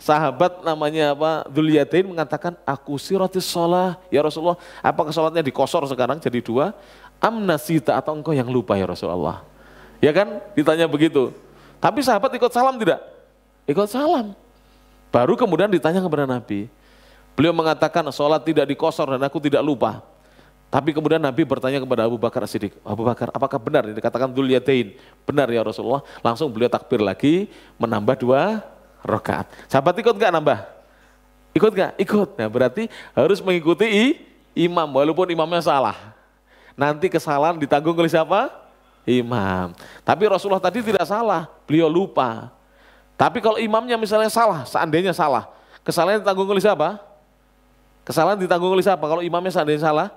sahabat namanya apa? Dzulyatain mengatakan, aku siratis sholah, ya Rasulullah, apakah sholatnya dikosor sekarang jadi 2? Amnasita, atau engkau yang lupa ya Rasulullah? Ya kan, ditanya begitu. Tapi sahabat ikut salam tidak? Ikut salam. Baru kemudian ditanya kepada Nabi. Beliau mengatakan sholat tidak dikosor dan aku tidak lupa. Tapi kemudian Nabi bertanya kepada Abu Bakar As-Siddiq, Abu Bakar, apakah benar ini dikatakan Dzulyatain? Benar ya Rasulullah. Langsung beliau takbir lagi, menambah 2 rakaat. Sahabat ikut nggak nambah? Ikut nggak? Ikut. Nah berarti harus mengikuti imam walaupun imamnya salah. Nanti kesalahan ditanggung oleh siapa? Imam. Tapi Rasulullah tadi tidak salah, beliau lupa. Tapi kalau imamnya misalnya salah, seandainya salah, kesalahan ditanggung oleh siapa? Kesalahan ditanggung oleh siapa? Kalau imamnya seandainya salah,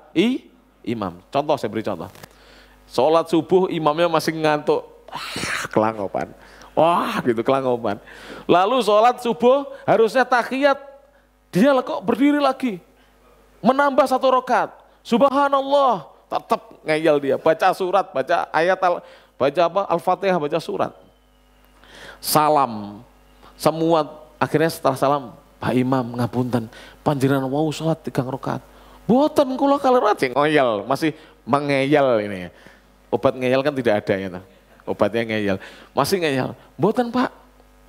imam. Contoh, saya beri contoh. Sholat subuh imamnya masih ngantuk, kelangopan. Wah gitu kelangopan. Lalu sholat subuh harusnya tahiyat, dia kok berdiri lagi. Menambah 1 rakaat. Subhanallah, tetap ngeyel dia. Baca surat, baca ayat, baca apa? Al-Fatihah, baca surat. Salam. Semua akhirnya setelah salam, Pak Imam ngapunten, panjenengan wau sholat 3 rakaat. Boten kula kalih ngeyel, masih mengeyel ini. Obat ngeyel kan tidak ada ya. Obatnya ngeyel, masih ngeyel. Boten Pak,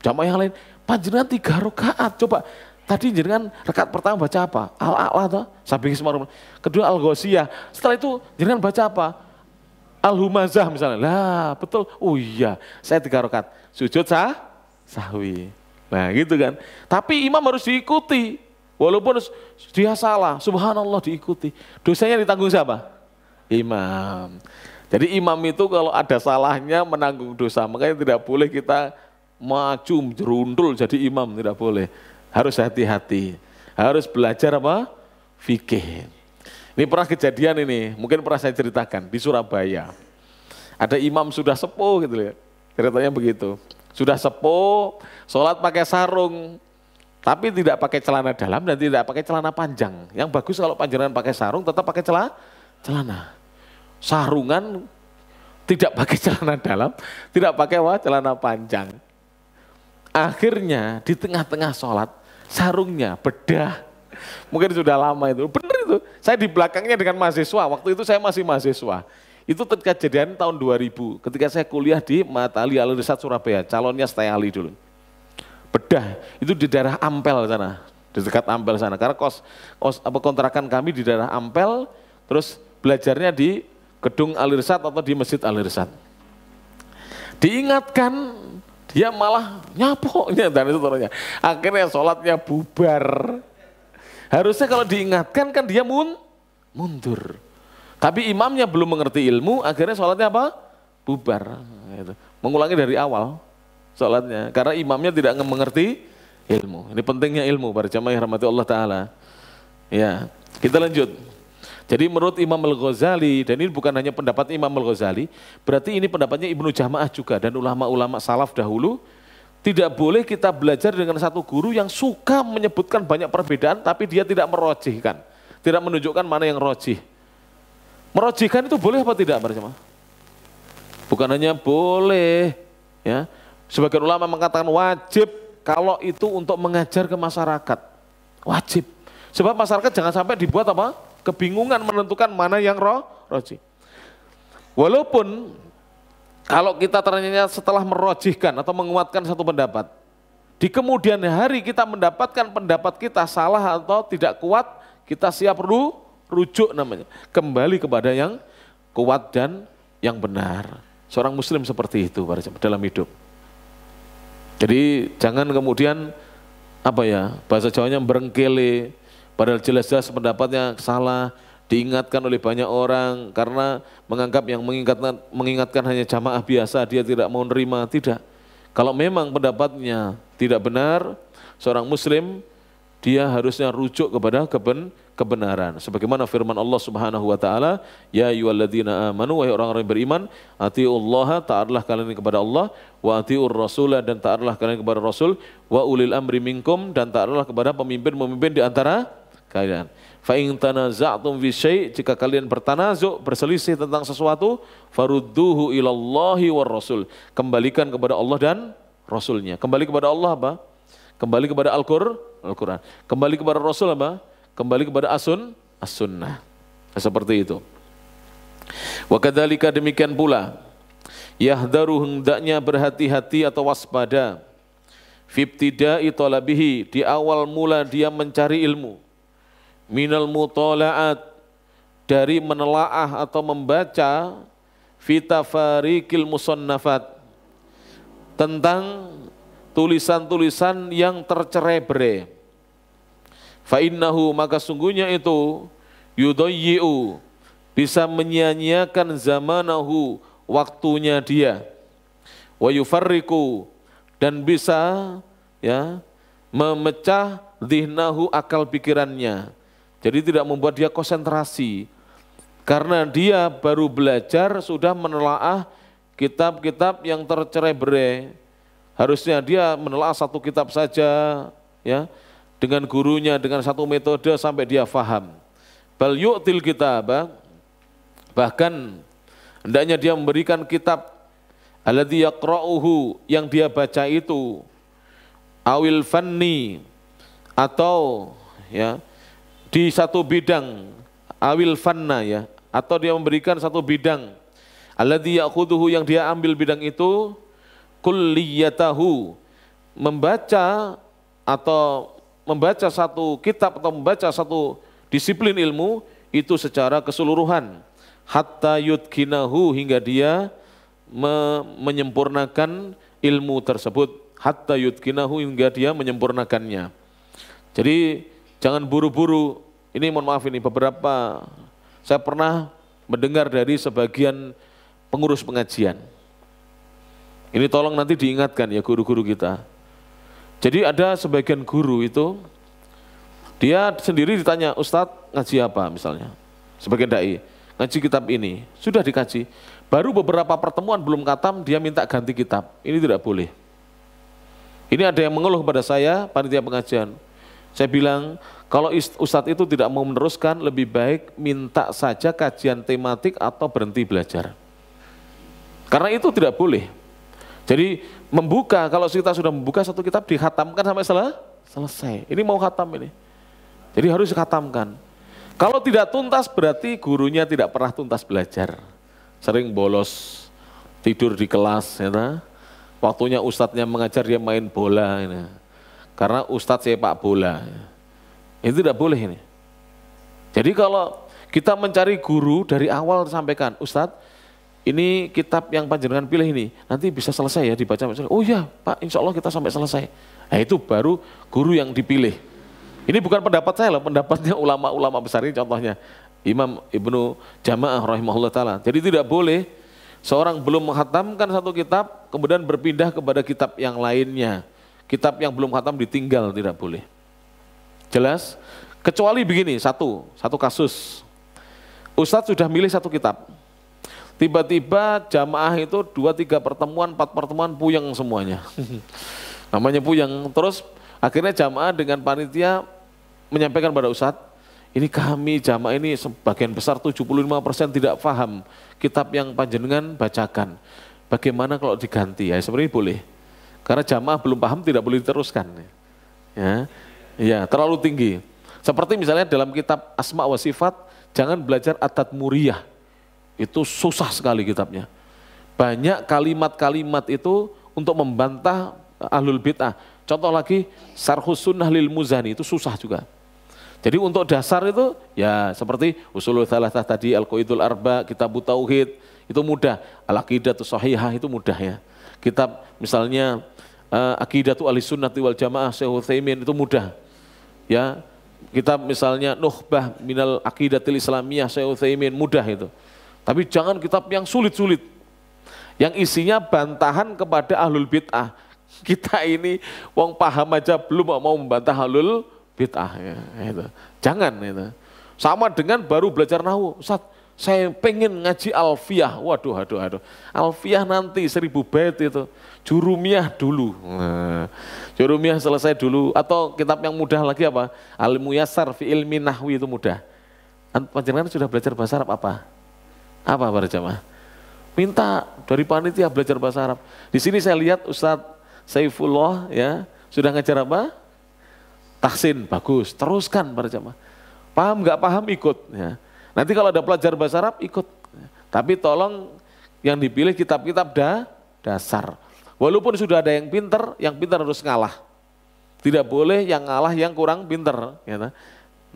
jamaah yang lain, panjenengan 3 rakaat. Coba tadi jenengan rakaat pertama baca apa? Al-A'la toh, Sabih Ismail. Kedua Al-Ghasyiyah. Setelah itu jenengan baca apa? Al-Humazah misalnya. Lah betul. Oh iya, saya 3 rakaat. Sujud sahwi. Nah gitu kan. Tapi imam harus diikuti. Walaupun dia salah, subhanallah diikuti. Dosanya ditanggung siapa? Imam. Jadi imam itu kalau ada salahnya menanggung dosa. Makanya tidak boleh kita maju jerundul jadi imam, tidak boleh. Harus hati-hati. Harus belajar apa? Fikih. Ini pernah kejadian ini, mungkin pernah saya ceritakan di Surabaya. Ada imam sudah sepuh gitu ya. Ceritanya begitu. Sudah sepuh, sholat pakai sarung, tapi tidak pakai celana dalam dan tidak pakai celana panjang. Yang bagus kalau panjenengan pakai sarung, tetap pakai celana. Sarungan, tidak pakai celana dalam, tidak pakai celana panjang. Akhirnya di tengah-tengah sholat, sarungnya bedah. Mungkin sudah lama itu, benar itu. Saya di belakangnya dengan mahasiswa, waktu itu saya masih mahasiswa. Itu ketika kejadian tahun 2000, ketika saya kuliah di Matali Al-Irsad Surabaya, calonnya Stay Ali dulu. Bedah, itu di daerah Ampel sana, di dekat Ampel sana. Karena kontrakan kami di daerah Ampel, terus belajarnya di gedung Al-Irsad atau di Masjid Al-Irsad. Diingatkan, dia malah nyapoknya dan itu terusnya. Akhirnya sholatnya bubar. Harusnya kalau diingatkan kan dia mundur. Tapi imamnya belum mengerti ilmu, akhirnya sholatnya apa? Bubar. Mengulangi dari awal sholatnya. Karena imamnya tidak mengerti ilmu. Ini pentingnya ilmu para jamaah rahmati Allah Ta'ala. Ya, kita lanjut. Jadi menurut Imam Al-Ghazali, dan ini bukan hanya pendapat Imam Al-Ghazali, berarti ini pendapatnya Ibnu Jamaah juga dan ulama-ulama salaf dahulu, tidak boleh kita belajar dengan satu guru yang suka menyebutkan banyak perbedaan tapi dia tidak merojihkan, tidak menunjukkan mana yang rojih. Merojihkan itu boleh apa tidak para jemaah? Bukan hanya boleh, ya. Sebagian ulama mengatakan wajib kalau itu untuk mengajar ke masyarakat. Wajib. Sebab masyarakat jangan sampai dibuat apa? Kebingungan menentukan mana yang rojih. Walaupun kalau kita ternyata setelah merojihkan atau menguatkan satu pendapat, di kemudian hari kita mendapatkan pendapat kita salah atau tidak kuat, kita siap rujuk namanya. Kembali kepada yang kuat dan yang benar. Seorang muslim seperti itu dalam hidup. Jadi jangan kemudian bahasa Jawanya berengkele, padahal jelas-jelas pendapatnya salah, diingatkan oleh banyak orang karena menganggap yang mengingatkan hanya jamaah biasa, dia tidak mau nerima. Tidak. Kalau memang pendapatnya tidak benar, seorang muslim dia harusnya rujuk kepada kebenaran. Sebagaimana firman Allah Subhanahu wa taala, ya ayyuhalladzina amanu, wahai orang-orang yang beriman, atiullaha, taatlah kalian kepada Allah, wa atiur rasula, dan taatlah kalian kepada Rasul, wa ulil amri minkum, dan taatlah kepada pemimpin-pemimpin di antara kalian. Fa in tanaza'tum fi syai', jika kalian bertanazuk, berselisih tentang sesuatu, farudduhu ilallahi war rasul, kembalikan kepada Allah dan Rasulnya. Kembali kepada Allah apa? Kembali kepada Al-Quran. Kembali kepada Rasul apa? Kembali kepada as-sunnah. Seperti itu. Wa kadzalika, demikian pula, yahdaru, hendaknya berhati-hati atau waspada, fibtida'i talabihi, di awal mula dia mencari ilmu, minal mutala'at, dari menelaah atau membaca, fitafarikil musannafat, tentang tulisan-tulisan yang tercerai-berai. Fa innahu, maka sungguhnya itu, yudayyi'u, bisa menyia-nyiakan zamanahu, waktunya dia, wa yufarriqu, dan bisa memecah dhihnahu, akal pikirannya. Jadi tidak membuat dia konsentrasi, karena dia baru belajar sudah menelaah kitab-kitab yang tercerai-berai. Harusnya dia menelaah satu kitab saja, ya, dengan gurunya, dengan satu metode sampai dia faham. Bal yu'til kitab, bahkan hendaknya dia memberikan kitab, alladzi yaqra'uhu, yang dia baca itu, awil fanni, atau di satu bidang, awil fanna, atau dia memberikan satu bidang, alladzi ya'khudhuhu, yang dia ambil bidang itu, kulliyatahu, membaca satu kitab atau membaca satu disiplin ilmu itu secara keseluruhan, hatta yudkinahu, hingga dia menyempurnakan ilmu tersebut, hatta yudkinahu, hingga dia menyempurnakannya. Jadi jangan buru-buru. Ini mohon maaf, ini beberapa saya pernah mendengar dari sebagian pengurus pengajian. Ini tolong nanti diingatkan ya guru-guru kita. Jadi ada sebagian guru itu, dia sendiri ditanya, Ustadz ngaji apa misalnya, sebagian dai, ngaji kitab ini, sudah dikaji, baru beberapa pertemuan belum khatam, dia minta ganti kitab. Ini tidak boleh. Ini ada yang mengeluh kepada saya, panitia pengajian. Saya bilang, kalau Ustadz itu tidak mau meneruskan, lebih baik minta saja kajian tematik atau berhenti belajar. Karena itu tidak boleh. Jadi membuka, kalau kita sudah membuka satu kitab, dikhatamkan sampai selesai. Ini mau khatam ini. Jadi harus dikhatamkan. Kalau tidak tuntas berarti gurunya tidak pernah tuntas belajar. Sering bolos, tidur di kelas. Waktunya ustadznya mengajar, dia main bola. Karena ustadz sepak bola. Itu tidak boleh ini. Jadi kalau kita mencari guru dari awal sampaikan, Ustadz, ini kitab yang panjenengan pilih ini, nanti bisa selesai ya dibaca. Oh iya Pak, insya Allah kita sampai selesai. Nah itu baru guru yang dipilih. Ini bukan pendapat saya loh, pendapatnya ulama-ulama besar ini, contohnya Imam Ibnu Jamaah rahimahullah ta'ala. Jadi tidak boleh seorang belum menghatamkan satu kitab, kemudian berpindah kepada kitab yang lainnya. Kitab yang belum khatam ditinggal, tidak boleh. Jelas? Kecuali begini, satu kasus. Ustadz sudah milih satu kitab. Tiba-tiba jamaah itu 2-3 pertemuan, 4 pertemuan puyeng semuanya. Namanya puyeng. Terus akhirnya jamaah dengan panitia menyampaikan pada Ustadz, ini kami jamaah ini sebagian besar 75% tidak paham kitab yang panjenengan bacakan. Bagaimana kalau diganti? Ya sebenarnya boleh. Karena jamaah belum paham tidak boleh diteruskan. Ya, terlalu tinggi. Seperti misalnya dalam kitab Asma wa Sifat, jangan belajar At-Tadmuriyah. Itu susah sekali kitabnya. Banyak kalimat-kalimat itu untuk membantah ahlul bid'ah. Contoh lagi, Syarhus Sunnah lil Muzani, itu susah juga. Jadi untuk dasar itu, ya seperti Ushulul Thalathah tadi, Al-Qaidul Arba, Kitabut Tauhid, itu mudah. Al-Aqidatus Shahihah itu mudah ya. Kitab misalnya Aqidatu Ahlussunnah wal Jamaah, Syekh Utsaimin, itu mudah. Ya, kitab misalnya Nukhbah Minal Aqidatil Islamiyah, Syekh Utsaimin, mudah itu. Tapi jangan kitab yang sulit-sulit, yang isinya bantahan kepada ahlul bid'ah. Kita ini wong paham aja belum mau membantah ahlul bid'ah. Ya, itu. Jangan itu. Sama dengan baru belajar nahwu, Ustaz, saya pengen ngaji Alfiyah. Waduh. Alfiyah nanti 1000 bait itu. Jurumiyah dulu. Nah, Jurumiyah selesai dulu. Atau kitab yang mudah lagi apa? Al-Muyassar fi ilmi nahwi, itu mudah. Panjenengan sudah belajar bahasa Arab apa? Apa para jamaah? Minta dari panitia belajar bahasa Arab. Di sini saya lihat Ustadz Saifullah ya sudah ngajar apa? Tahsin, bagus. Teruskan para jamaah. Paham nggak paham ikut. Ya. Nanti kalau ada pelajar bahasa Arab ikut. Tapi tolong yang dipilih kitab-kitab dasar. Walaupun sudah ada yang pinter harus ngalah. Tidak boleh yang ngalah yang kurang pinter. Ya.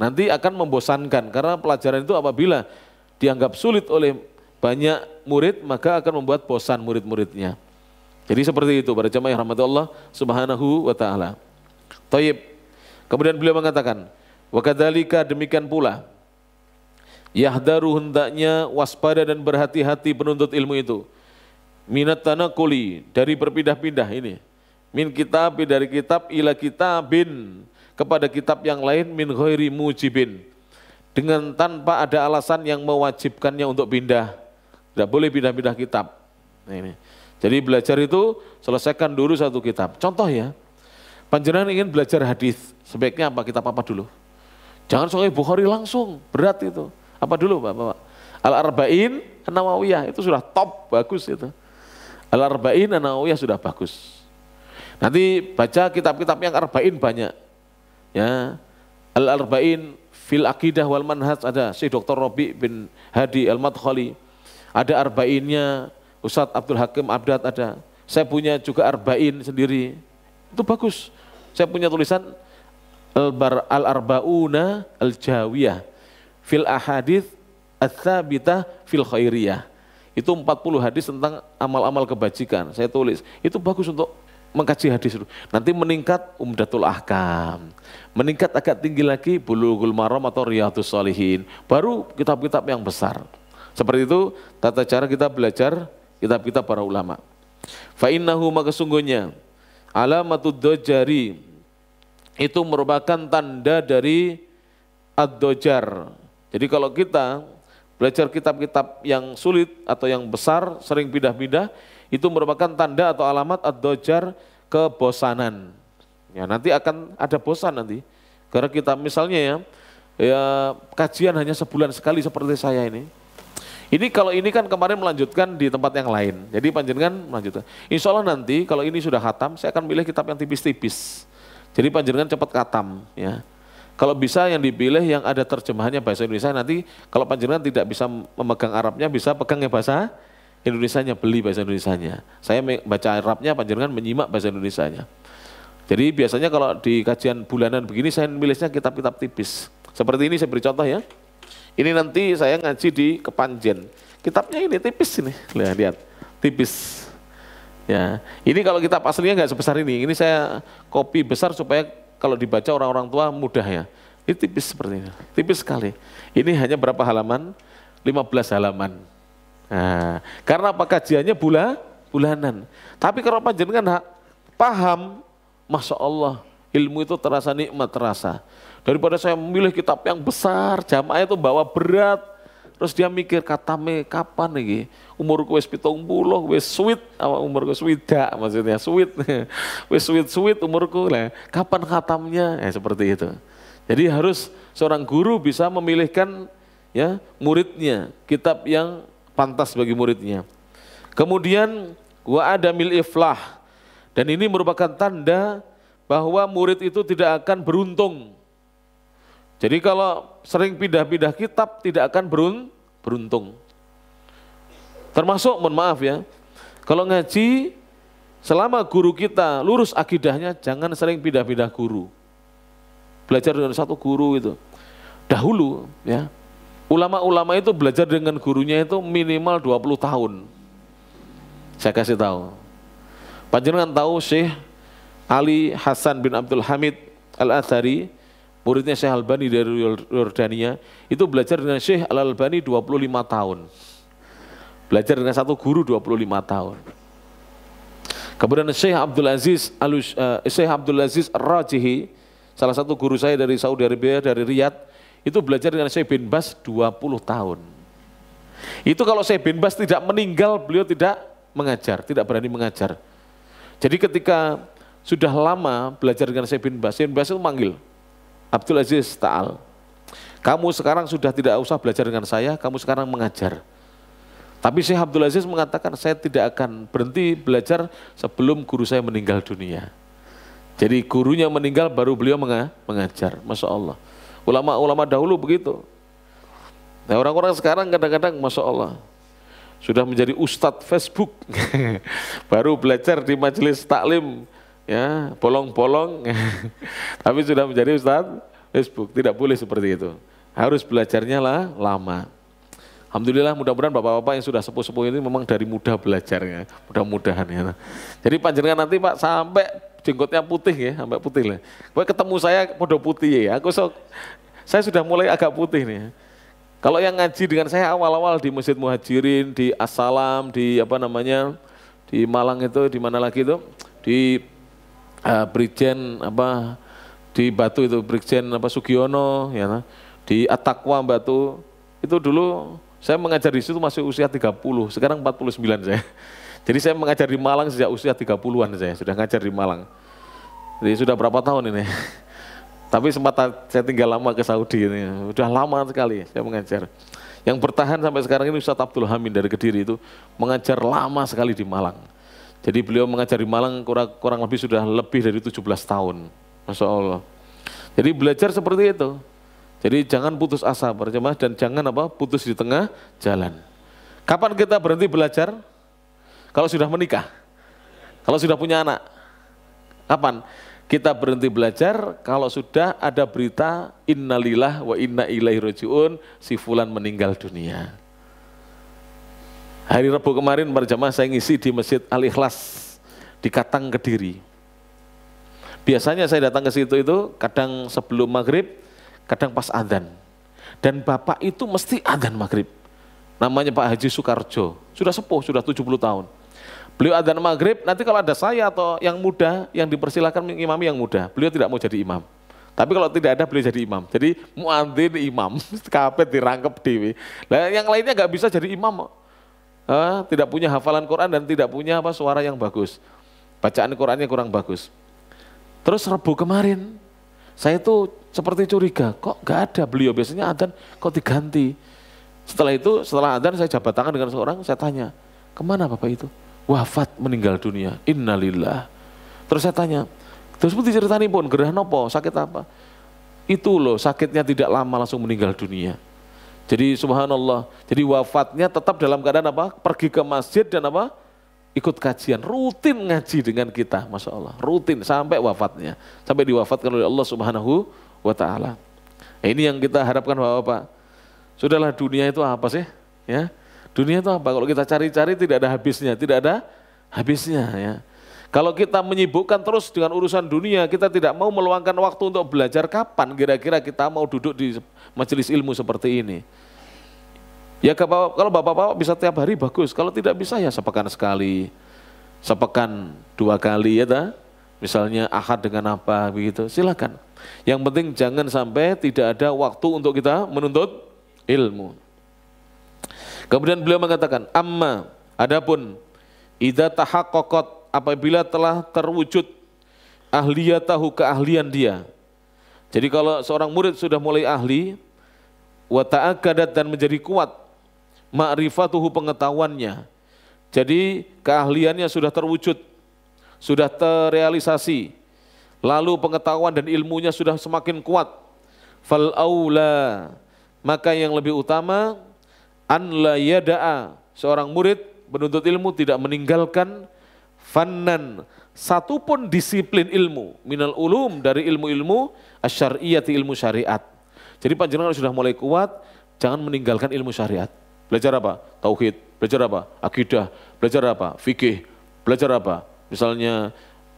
Nanti akan membosankan karena pelajaran itu apabila dianggap sulit oleh banyak murid, maka akan membuat bosan murid-muridnya. Jadi seperti itu para jamaah yang rahmati Allah Subhanahu wa taala. Thayyib. Kemudian beliau mengatakan, wa kadzalika, demikian pula, yahdaru, hendaknya waspada dan berhati-hati penuntut ilmu itu. Minat tanakuli, dari berpindah-pindah ini. Min kitab, dari kitab, ila kitabin, kepada kitab yang lain, min ghairi mujibin, dengan tanpa ada alasan yang mewajibkannya untuk pindah. Tidak boleh pindah-pindah kitab. Nah, ini. Jadi belajar itu selesaikan dulu satu kitab. Contoh ya, panjenengan ingin belajar hadis, sebaiknya apa? Kitab apa dulu? Jangan Sahih Bukhari langsung, berat itu. Apa dulu Bapak? Al-Arba'in An-Nawawiyah, itu sudah top, bagus itu. Al-Arba'in An-Nawawiyah sudah bagus. Nanti baca kitab-kitab yang Arba'in banyak. Ya, Al-Arba'in Fil Aqidah wal Manhaj ada Syekh Dr. Rabi bin Hadi Al-Madkhali. Ada Arba'innya Ustadz Abdul Hakim Abdad ada. Saya punya juga Arba'in sendiri. Itu bagus. Saya punya tulisan Al-Arba'una Al-Jawiyah Fil Ahadith Ats-Tsabitah Fil Khairiyah. Itu 40 hadis tentang amal-amal kebajikan. Saya tulis. Itu bagus untuk mengkaji hadis dulu. Nanti meningkat Umdatul Ahkam. Meningkat agak tinggi lagi Bulughul Maram atau Riyadhus Shalihin. Baru kitab-kitab yang besar. Seperti itu tata cara kita belajar kitab-kitab para ulama. Fa innahu, maka sungguhnya alamatud dojari, itu merupakan tanda dari ad-dojar. Jadi kalau kita belajar kitab-kitab yang sulit atau yang besar, sering pindah-pindah, itu merupakan tanda atau alamat ad-dojar, kebosanan. Ya, nanti akan ada bosan nanti. Karena kita misalnya ya kajian hanya sebulan sekali seperti saya ini. Ini kalau ini kan kemarin melanjutkan di tempat yang lain. Jadi panjenengan melanjutkan. Insya Allah nanti kalau ini sudah khatam, saya akan pilih kitab yang tipis-tipis. Jadi panjenengan cepat khatam ya. Kalau bisa yang dipilih yang ada terjemahannya bahasa Indonesia, nanti kalau panjenengan tidak bisa memegang Arabnya, bisa pegang ya bahasa Indonesianya, beli bahasa Indonesianya. Saya baca Arabnya, panjenengan menyimak bahasa Indonesianya. Jadi biasanya kalau di kajian bulanan begini saya milihnya kitab-kitab tipis. Seperti ini saya beri contoh ya. Ini nanti saya ngaji di Kepanjen. Kitabnya ini tipis ini. Lihat, tipis. Ya, ini kalau kitab aslinya nggak sebesar ini. Ini saya copy besar supaya kalau dibaca orang-orang tua mudah ya. Ini tipis seperti ini. Tipis sekali. Ini hanya berapa halaman? 15 halaman. Nah, karena apa, kajiannya bulanan. Tapi kalau panjenengan paham, Masya Allah, ilmu itu terasa nikmat, terasa. Daripada saya memilih kitab yang besar, jamaah itu bawa berat, Terus dia mikir katame kapan iki? Umurku wis 70, wis suwit, umurku swidak maksudnya suwit. Wis suwit umurku lah. Kapan khatamnya? Seperti itu. Jadi harus seorang guru bisa memilihkan ya muridnya, kitab yang pantas bagi muridnya. Kemudian wa adamil iflah. Dan ini merupakan tanda bahwa murid itu tidak akan beruntung. Jadi kalau sering pindah-pindah kitab tidak akan beruntung. Termasuk, mohon maaf ya, kalau ngaji selama guru kita lurus akidahnya jangan sering pindah-pindah guru. Belajar dengan satu guru itu. Dahulu ya, ulama-ulama itu belajar dengan gurunya itu minimal 20 tahun. Saya kasih tahu. Panjenengan tahu Syekh Ali Hasan bin Abdul Hamid Al-Athari, muridnya Syekh Albani dari Yordania, itu belajar dengan Syekh Al-Albani 25 tahun. Belajar dengan satu guru 25 tahun. Kemudian Syekh Abdul Aziz Ar-Rajihi, salah satu guru saya dari Saudi Arabia, dari Riyadh, itu belajar dengan Syekh bin Bas 20 tahun. Itu kalau Syekh bin Bas tidak meninggal, beliau tidak mengajar, tidak berani mengajar. Jadi ketika sudah lama belajar dengan Syekh bin Bas itu manggil, Abdul Aziz Ta'al, kamu sekarang sudah tidak usah belajar dengan saya, kamu sekarang mengajar. Tapi Syekh Abdul Aziz mengatakan, saya tidak akan berhenti belajar sebelum guru saya meninggal dunia. Jadi gurunya meninggal baru beliau mengajar, Masya Allah. Ulama-ulama dahulu begitu. Nah orang-orang sekarang kadang-kadang Masya Allah, sudah menjadi ustadz Facebook, baru belajar di majelis taklim, ya bolong-bolong, tapi sudah menjadi ustadz Facebook. Tidak boleh seperti itu, harus belajarnya lah lama. Alhamdulillah, mudah-mudahan bapak-bapak yang sudah sepuh-sepuh ini memang dari muda belajarnya, mudah-mudahan ya. Jadi panjenengan nanti Pak sampai jenggotnya putih ya, sampai putih lah. Pokoknya ketemu saya podo putih ya, saya sudah mulai agak putih nih. Kalau yang ngaji dengan saya awal-awal di Masjid Muhajirin, di As-Salam, di di Malang itu, di mana lagi itu, di Brigjen di Batu itu, Brigjen Sugiono, ya, di At-Taqwa Batu, itu dulu saya mengajar di situ masih usia 30, sekarang 49 saya. Jadi saya mengajar di Malang sejak usia 30-an saya, sudah ngajar di Malang. Jadi sudah berapa tahun ini? Tapi sempat saya tinggal lama ke Saudi ini, udah lama sekali saya mengajar. Yang bertahan sampai sekarang ini Ustadz Abdul Hamid dari Kediri itu mengajar lama sekali di Malang. Jadi beliau mengajar di Malang kurang lebih sudah lebih dari 17 tahun. Masya Allah. Jadi belajar seperti itu. Jadi jangan putus asa berjamaah dan jangan putus di tengah jalan. Kapan kita berhenti belajar? Kalau sudah menikah, kalau sudah punya anak. Kapan? Kita berhenti belajar kalau sudah ada berita innalillah wa inna ilaihi rajiun, si fulan meninggal dunia. Hari Rabu kemarin berjamaah saya ngisi di Masjid Al-Ikhlas di Katang Kediri. Biasanya saya datang ke situ itu kadang sebelum maghrib, kadang pas adzan. Dan bapak itu mesti adzan maghrib. Namanya Pak Haji Soekarjo, sudah sepuh, sudah 70 tahun. Beliau adzan maghrib, nanti kalau ada saya atau yang muda, yang dipersilakan mengimami yang muda. Beliau tidak mau jadi imam. Tapi kalau tidak ada, beliau jadi imam. Jadi muadzin imam, kabeh dirangkep dewe. Nah, yang lainnya nggak bisa jadi imam. Tidak punya hafalan Quran dan tidak punya suara yang bagus. Bacaan Qurannya kurang bagus. Terus Rabu kemarin, saya tuh seperti curiga, kok nggak ada beliau, biasanya adzan kok diganti. Setelah adzan saya jabat tangan dengan seorang, saya tanya, kemana bapak itu? Wafat, meninggal dunia, innalillah. Terus saya tanya, terus putih ceritanya pun, gerah nopo, sakit apa? Itu loh, sakitnya tidak lama langsung meninggal dunia. Jadi subhanallah, jadi wafatnya tetap dalam keadaan pergi ke masjid dan ikut kajian, rutin ngaji dengan kita, Masya Allah, rutin sampai wafatnya, sampai diwafatkan oleh Allah Subhanahu wa Ta'ala. Nah, ini yang kita harapkan Bapak-bapak. Sudahlah, dunia itu apa sih? Ya, dunia itu apa? Kalau kita cari-cari tidak ada habisnya, tidak ada habisnya. Ya. Kalau kita menyibukkan terus dengan urusan dunia, kita tidak mau meluangkan waktu untuk belajar, kapan kira-kira kita mau duduk di majelis ilmu seperti ini? Ya kalau bapak-bapak bisa tiap hari bagus, kalau tidak bisa ya sepekan sekali, sepekan 2 kali ya ta? Misalnya Ahad dengan apa begitu, silakan. Yang penting jangan sampai tidak ada waktu untuk kita menuntut ilmu. Kemudian beliau mengatakan, amma, adapun idza tahaqqaqat, apabila telah terwujud ahliyatahu, keahlian dia. Jadi kalau seorang murid sudah mulai ahli, wa ta'akkadat, dan menjadi kuat, ma'rifatuhu, pengetahuannya. Jadi keahliannya sudah terwujud, sudah terrealisasi, lalu pengetahuan dan ilmunya sudah semakin kuat. Fal aula, maka yang lebih utama, an la yada'a, seorang murid penuntut ilmu tidak meninggalkan fannan, satupun disiplin ilmu, minal ulum, dari ilmu-ilmu asyariyati, ilmu syariat. Jadi panjenengan sudah mulai kuat, jangan meninggalkan ilmu syariat. Belajar apa? Tauhid. Belajar apa? Akidah. Belajar apa? Fikih. Belajar apa? Misalnya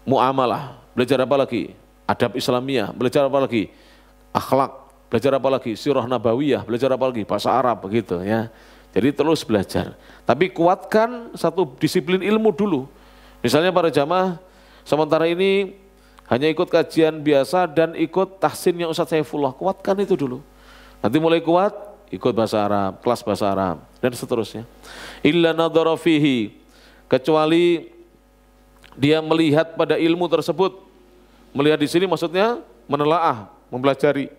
muamalah. Belajar apa lagi? Adab Islamiyah. Belajar apa lagi? Akhlak. Belajar apa lagi? Sirah Nabawiyah. Belajar apa lagi? Bahasa Arab, begitu ya. Jadi terus belajar. Tapi kuatkan satu disiplin ilmu dulu. Misalnya para jamaah sementara ini hanya ikut kajian biasa dan ikut tahsinnya Ustadz Saifullah. Kuatkan itu dulu. Nanti mulai kuat, ikut bahasa Arab, kelas bahasa Arab, dan seterusnya. Illa nadhara fihi, kecuali dia melihat pada ilmu tersebut. Melihat di sini maksudnya menelaah, mempelajari.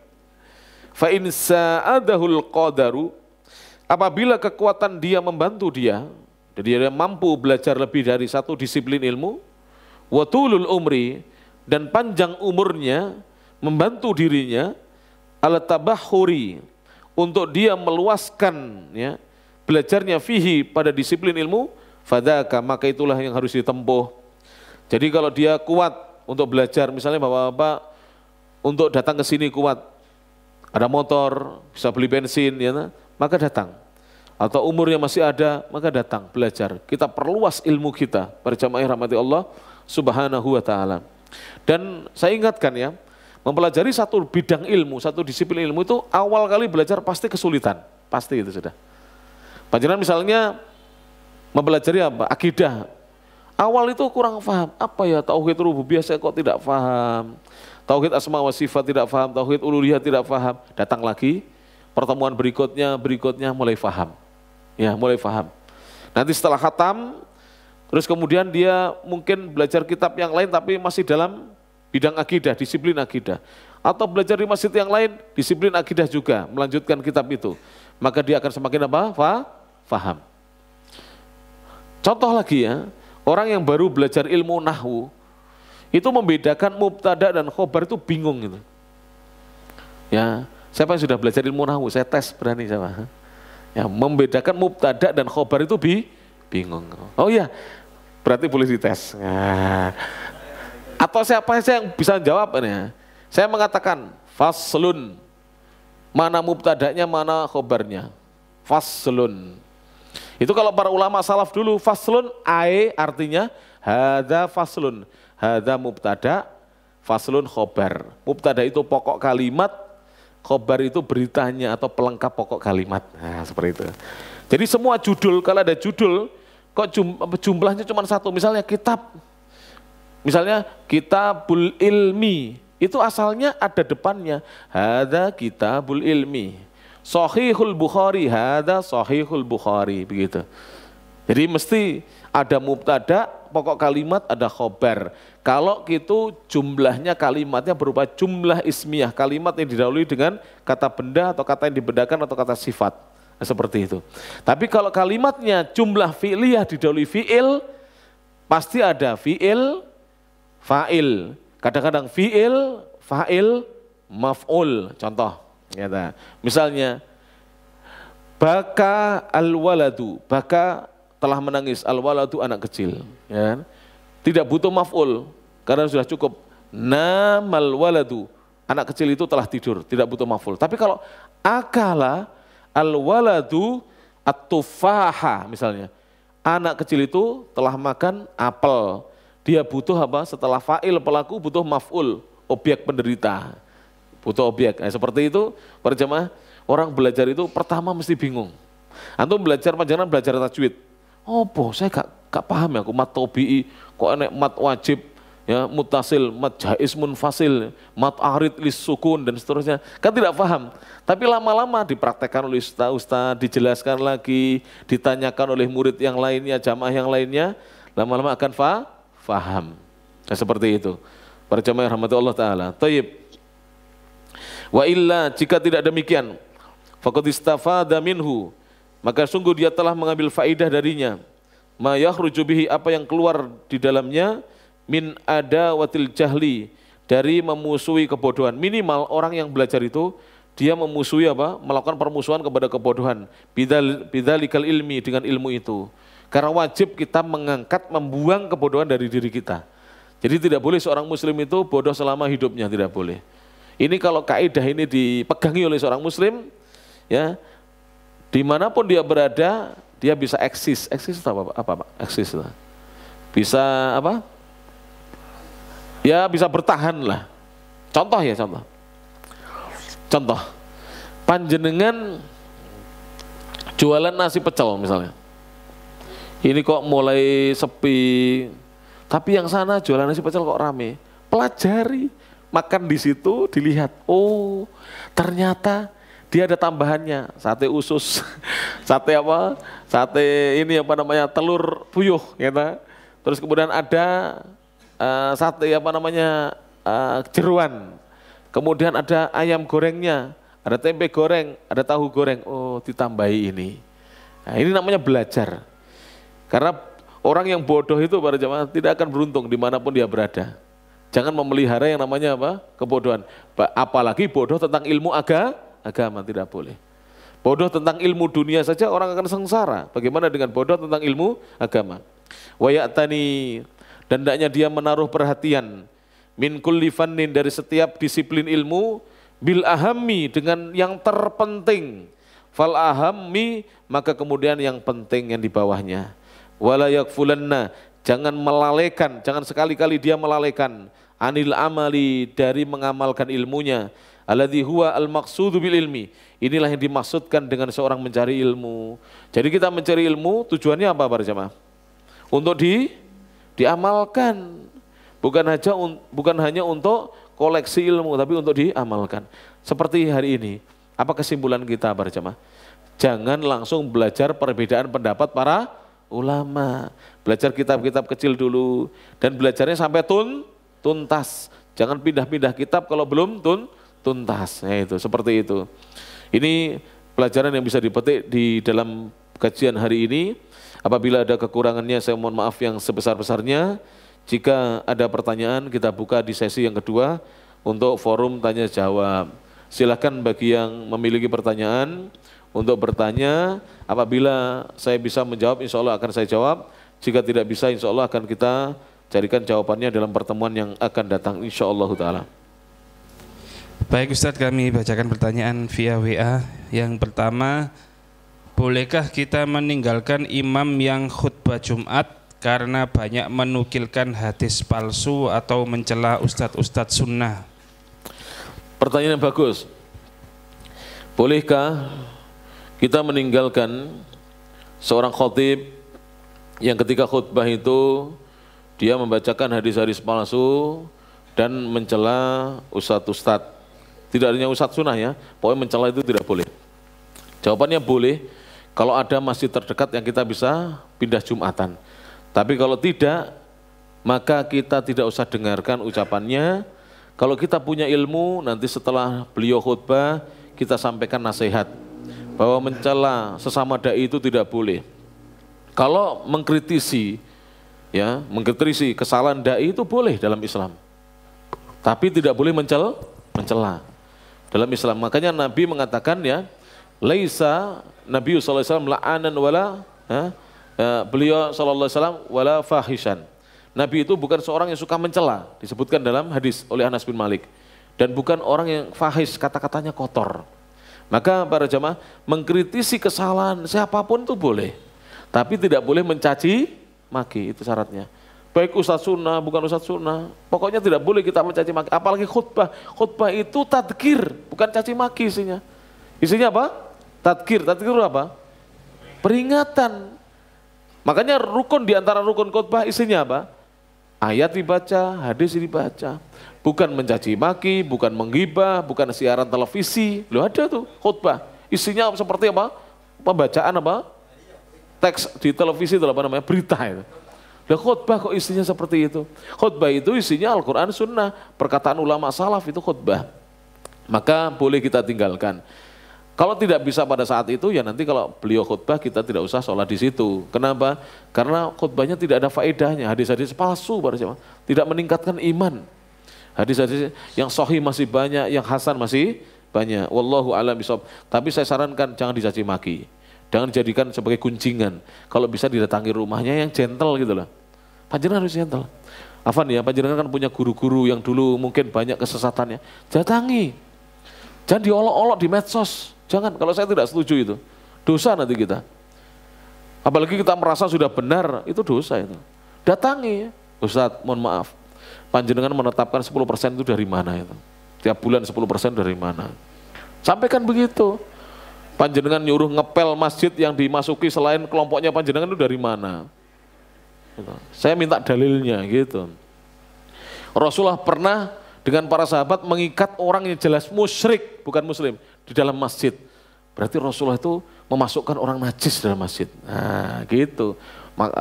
Fa in sa'adahul qadaru, apabila kekuatan dia membantu dia, jadi dia mampu belajar lebih dari satu disiplin ilmu, wa tulul umri, dan panjang umurnya membantu dirinya, ala tabahuri, untuk dia meluaskan ya, belajarnya fihi, pada disiplin ilmu, fadaka, maka itulah yang harus ditempuh. Jadi kalau dia kuat untuk belajar, misalnya bapak-bapak untuk datang ke sini kuat, ada motor, bisa beli bensin, ya, maka datang. Atau umurnya masih ada, maka datang belajar. Kita perluas ilmu kita, para jamaah rahmati Allah subhanahu wa ta'ala. Dan saya ingatkan ya, mempelajari satu bidang ilmu, satu disiplin ilmu itu awal kali belajar pasti kesulitan, pasti itu sudah. Panjenengan misalnya mempelajari apa? Akidah. Awal itu kurang paham, apa ya tauhid rububiyah, saya kok tidak paham. Tauhid asma wa sifat tidak paham, tauhid uluhiyah tidak paham. Datang lagi, pertemuan berikutnya mulai paham. Ya, mulai paham. Nanti setelah khatam, terus kemudian dia mungkin belajar kitab yang lain tapi masih dalam bidang akidah, disiplin akidah. Atau belajar di masjid yang lain, disiplin akidah juga, melanjutkan kitab itu. Maka dia akan semakin apa? Faham. Contoh lagi ya, orang yang baru belajar ilmu nahwu, itu membedakan mubtada dan khobar itu bingung gitu. Ya, siapa yang sudah belajar ilmu nahwu? Saya tes, berani siapa? Ya, membedakan mubtada dan khobar itu bingung. Oh iya, berarti boleh dites. Nah. Atau siapa yang bisa jawab ini? Saya mengatakan faslun, mana mubtadanya, mana khobarnya. Faslun. Itu kalau para ulama salaf dulu, faslun artinya hadza faslun, hadza mubtada, faslun khobar. Mubtada itu pokok kalimat, khobar itu beritanya atau pelengkap pokok kalimat. Nah, seperti itu. Jadi semua judul, kalau ada judul kok jumlahnya cuma satu, misalnya kitab. Misalnya kitabul ilmi, itu asalnya ada depannya, hadza kitabul ilmi. Sahihul Bukhari, hadza sahihul Bukhari, begitu. Jadi mesti ada mubtada, pokok kalimat, ada khobar. Kalau gitu jumlahnya kalimatnya berupa jumlah ismiyah, kalimat yang didahului dengan kata benda atau kata yang dibedakan atau kata sifat. Nah, seperti itu. Tapi kalau kalimatnya jumlah fi'liyah didahului fi'il, pasti ada fi'il, fa'il, kadang-kadang fi'il, fa'il, maf'ul. Contoh, ya, misalnya baka al-waladu, baka telah menangis, al-waladu anak kecil. Ya. Tidak butuh maf'ul, karena sudah cukup. Namal waladu, anak kecil itu telah tidur, tidak butuh maf'ul. Tapi kalau akala al-waladu at-tufaha misalnya, anak kecil itu telah makan apel. Dia butuh apa? Setelah fa'il pelaku butuh maf'ul, objek penderita. Butuh objek. Nah, seperti itu para jemaah, orang belajar itu pertama mesti bingung. Antum belajar, panjenengan belajar tajwid. Oh, saya gak paham ya, aku mat tobi'i, kok enek mat wajib, ya muttasil, mad jaiz munfasil, mad arid lis sukun dan seterusnya. Kan tidak paham. Tapi lama-lama dipraktekkan oleh ustaz, dijelaskan lagi, ditanyakan oleh murid yang lainnya, jamaah yang lainnya, lama-lama akan faham. Nah, seperti itu. Para jamaah rahmatullah taala. Thayyib. Wa illa jika tidak demikian, faqad istafada minhu, maka sungguh dia telah mengambil faidah darinya. Ma yakhruju bihi, apa yang keluar di dalamnya, min adawatil jahli, dari memusuhi kebodohan. Minimal orang yang belajar itu dia memusuhi apa? Melakukan permusuhan kepada kebodohan. Bidzalikal ilmi, dengan ilmu itu. Karena wajib kita mengangkat, membuang kebodohan dari diri kita. Jadi tidak boleh seorang muslim itu bodoh selama hidupnya, tidak boleh. Ini kalau kaidah ini dipegangi oleh seorang muslim, ya, dimanapun dia berada, dia bisa eksis. Eksis itu apa Pak? Eksis lah. Bisa apa? Ya bisa bertahan lah. Contoh ya, contoh. Contoh, panjenengan jualan nasi pecel misalnya. Ini kok mulai sepi, tapi yang sana jualan nasi pecel kok rame. Pelajari, makan di situ, dilihat. Oh, ternyata dia ada tambahannya, sate usus, sate apa? Sate ini apa namanya? Telur puyuh, gitu. Terus kemudian ada sate apa namanya? Jeruan. Kemudian ada ayam gorengnya, ada tempe goreng, ada tahu goreng. Oh, ditambahi ini. Nah, ini namanya belajar. Karena orang yang bodoh itu para jamaah tidak akan beruntung dimanapun dia berada. Jangan memelihara yang namanya apa? Kebodohan. Apalagi bodoh tentang ilmu agama, tidak boleh. Bodoh tentang ilmu dunia saja orang akan sengsara. Bagaimana dengan bodoh tentang ilmu agama? Wa ya'tani, dan hendaknya dia menaruh perhatian min kulli fannin, dari setiap disiplin ilmu, bil ahammi, dengan yang terpenting, fal ahammi, maka kemudian yang penting yang di bawahnya. Wala yakfulanna, jangan melalaikan, jangan sekali-kali dia melalaikan, anil amali, dari mengamalkan ilmunya, alladzi huwa al maqsudu bil ilmi, inilah yang dimaksudkan dengan seorang mencari ilmu. Jadi kita mencari ilmu tujuannya apa para jamaah? Untuk diamalkan. Bukan hanya untuk koleksi ilmu, tapi untuk diamalkan. Seperti hari ini, apa kesimpulan kita para jamaah? Jangan langsung belajar perbedaan pendapat para ulama. Belajar kitab-kitab kecil dulu, dan belajarnya sampai tuntas. Jangan pindah-pindah kitab kalau belum tuntas. Ya, itu seperti itu. Ini pelajaran yang bisa dipetik di dalam kajian hari ini. Apabila ada kekurangannya, saya mohon maaf yang sebesar-besarnya. Jika ada pertanyaan, kita buka di sesi yang kedua untuk forum tanya jawab. Silakan bagi yang memiliki pertanyaan untuk bertanya. Apabila saya bisa menjawab, insya Allah akan saya jawab. Jika tidak bisa, insya Allah akan kita carikan jawabannya dalam pertemuan yang akan datang, insya Allah ta'ala. Baik Ustadz, kami bacakan pertanyaan via WA. Yang pertama, bolehkah kita meninggalkan imam yang khutbah Jumat karena banyak menukilkan hadis palsu atau mencela ustadz-ustadz sunnah? Pertanyaan yang bagus. Bolehkah kita meninggalkan seorang khatib yang ketika khutbah itu dia membacakan hadis-hadis palsu dan mencela ustadz-ustadz? Tidak hanya ustadz sunnah ya, pokoknya mencela itu tidak boleh. Jawabannya boleh kalau ada masjid terdekat yang kita bisa pindah Jumatan. Tapi kalau tidak, maka kita tidak usah dengarkan ucapannya. Kalau kita punya ilmu, nanti setelah beliau khutbah, kita sampaikan nasihat bahwa mencela sesama dai itu tidak boleh. Kalau mengkritisi, ya, mengkritisi kesalahan dai itu boleh dalam Islam. Tapi tidak boleh mencela dalam Islam. Makanya Nabi mengatakan ya, laisa Nabi sallallahu alaihi wasallam la'anan wala beliau sallallahu alaihi wasallam wala fahishan. Nabi itu bukan seorang yang suka mencela, disebutkan dalam hadis oleh Anas bin Malik, dan bukan orang yang fahish, kata-katanya kotor. Maka para jamaah, mengkritisi kesalahan siapapun itu boleh, tapi tidak boleh mencaci maki, itu syaratnya. Baik ustadz sunnah, bukan ustadz sunnah, pokoknya tidak boleh kita mencaci maki. Apalagi khutbah, khutbah itu tadkir, bukan caci maki isinya. Isinya apa? Tadkir itu apa? Peringatan. Makanya rukun, di antara rukun khutbah isinya apa? Ayat dibaca, hadis dibaca. Bukan mencaci maki, bukan menggibah, bukan siaran televisi. Loh ada tuh khutbah. Isinya seperti apa? Pembacaan apa? Teks di televisi itu apa namanya? Berita itu. Lah khutbah kok isinya seperti itu? Khutbah itu isinya Al-Quran Sunnah. Perkataan ulama salaf itu khutbah. Maka boleh kita tinggalkan. Kalau tidak bisa pada saat itu, ya nanti kalau beliau khutbah kita tidak usah sholat di situ. Kenapa? Karena khutbahnya tidak ada faedahnya. Hadis-hadis palsu, tidak meningkatkan iman. Hadis-hadis yang sahih masih banyak, yang hasan masih banyak. Wallahu a'lam bishawab. Tapi saya sarankan jangan dicaci maki, jangan dijadikan sebagai kuncingan. Kalau bisa didatangi rumahnya yang gentle gitu loh. Panjenengan harus gentle. Afan ya, panjenengan kan punya guru-guru yang dulu mungkin banyak kesesatannya. Datangi, jangan diolok-olok di medsos. Jangan, kalau saya tidak setuju itu. Dosa nanti kita. Apalagi kita merasa sudah benar, itu dosa itu. Datangi, Ustadz mohon maaf, panjenengan menetapkan 10% itu dari mana itu? Tiap bulan 10% dari mana? Sampaikan begitu. Panjenengan nyuruh ngepel masjid yang dimasuki selain kelompoknya panjenengan itu dari mana? Gitu. Saya minta dalilnya gitu. Rasulullah pernah dengan para sahabat mengikat orang yang jelas musyrik, bukan muslim, di dalam masjid. Berarti Rasulullah itu memasukkan orang najis dalam masjid. Nah gitu.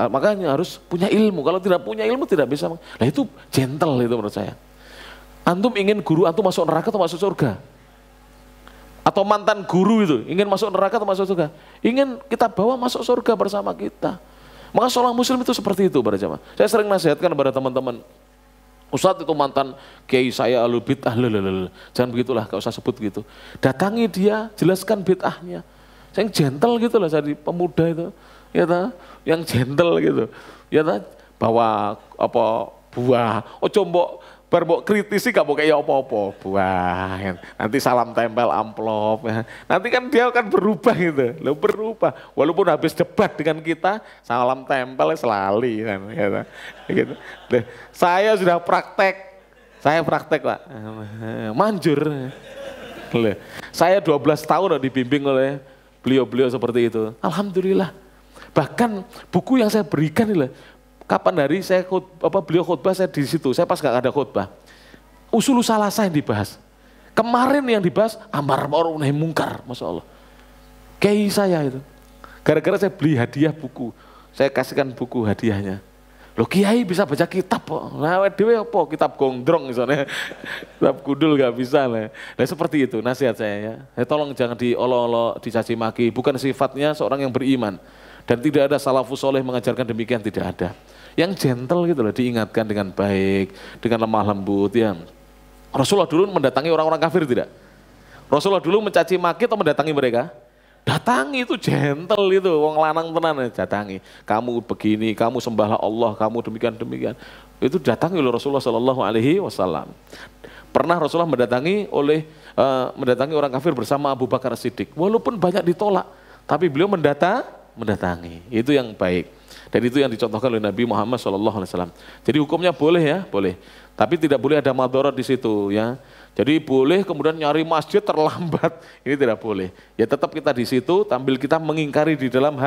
Makanya harus punya ilmu. Kalau tidak punya ilmu tidak bisa. Nah itu gentle itu menurut saya. Antum ingin guru antum masuk neraka atau masuk surga? Atau mantan guru itu ingin masuk neraka atau masuk surga? Ingin kita bawa masuk surga bersama kita. Maka seorang muslim itu seperti itu para jamaah. Saya sering nasihatkan kepada teman-teman. Ustadz itu mantan kiai saya alul bid'ah, jangan begitulah, gak usah sebut gitu. Datangi dia, jelaskan bid'ahnya. Yang gentle gitu lah, jadi pemuda itu, ya ta? Yang gentle gitu, ya ta? Bawa apa buah, oh combok berbok kritisi gak mau kayak apa-apa, buah. Nanti salam tempel amplop, ya. Nanti kan dia akan berubah gitu, lo berubah. Walaupun habis debat dengan kita, salam tempel selali kan, ya ta? Gitu. Saya sudah praktek Pak, manjur. Saya 12 tahun dibimbing oleh beliau-beliau seperti itu. Alhamdulillah. Bahkan buku yang saya berikan ini, kapan hari saya beliau khutbah saya di situ, saya pas gak ada khutbah. Usul salasa yang dibahas. Kemarin yang dibahas amar ma'ruf nahi mungkar, masya Allah. Kiai saya itu, gara-gara saya beli hadiah buku, saya kasihkan buku hadiahnya. Loh kiai bisa baca kitab kok, nah dewe apa? Kitab gondrong misalnya, kitab kudul gak bisa lah. Nah seperti itu nasihat saya ya. Tolong jangan diolok-olok, dicaci maki, bukan sifatnya seorang yang beriman. Dan tidak ada salafus soleh mengajarkan demikian, tidak ada. Yang gentle gitu loh, diingatkan dengan baik, dengan lemah lembut ya. Rasulullah dulu mendatangi orang-orang kafir tidak? Rasulullah dulu mencaci maki atau mendatangi mereka? Datangi itu gentle itu, wong lanang tenan datangi. Kamu begini, kamu sembahlah Allah, kamu demikian. Itu datangi oleh Rasulullah Shallallahu Alaihi Wasallam. Pernah Rasulullah mendatangi orang kafir bersama Abu Bakar Siddiq. Walaupun banyak ditolak, tapi beliau mendatangi. Itu yang baik. Dan itu yang dicontohkan oleh Nabi Muhammad SAW. Jadi hukumnya boleh ya, boleh. Tapi tidak boleh ada madharat di situ ya. Jadi boleh kemudian nyari masjid terlambat, ini tidak boleh. Ya tetap kita di situ, tampil kita mengingkari di dalam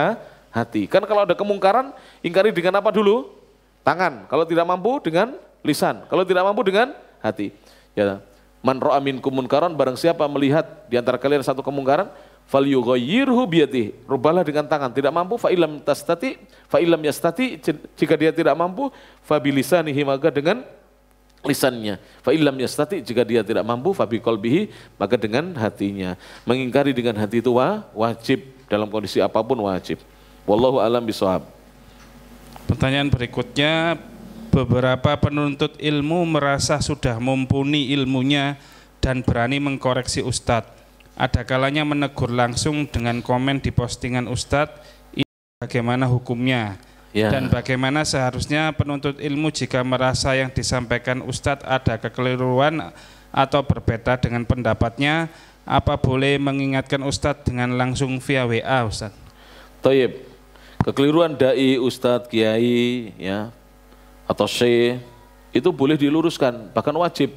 hati. Kan kalau ada kemungkaran, ingkari dengan apa dulu? Tangan. Kalau tidak mampu dengan lisan. Kalau tidak mampu dengan hati. Ya, man ra'a minkum munkaran, barang siapa melihat di antara kalian satu kemungkaran, falyughayyirhu biyadihi, rubahlah dengan tangan. Tidak mampu fa illam yastati, jika dia tidak mampu fa bilisanihi, maka dengan lisannya. Fa illam yastati, jika dia tidak mampu fa biqalbihi, maka dengan hatinya. Mengingkari dengan hati itu wajib, dalam kondisi apapun wajib. Wallahu a'lam bishawab. Pertanyaan berikutnya, beberapa penuntut ilmu merasa sudah mumpuni ilmunya dan berani mengkoreksi ustadz. Ada kalanya menegur langsung dengan komen di postingan ustadz. Ini bagaimana hukumnya? Ya. Dan bagaimana seharusnya penuntut ilmu jika merasa yang disampaikan ustadz ada kekeliruan atau berbeda dengan pendapatnya? Apa boleh mengingatkan ustadz dengan langsung via WA ustadz? Thayyib. Kekeliruan dai, ustadz, kiai ya, atau syekh itu boleh diluruskan, bahkan wajib.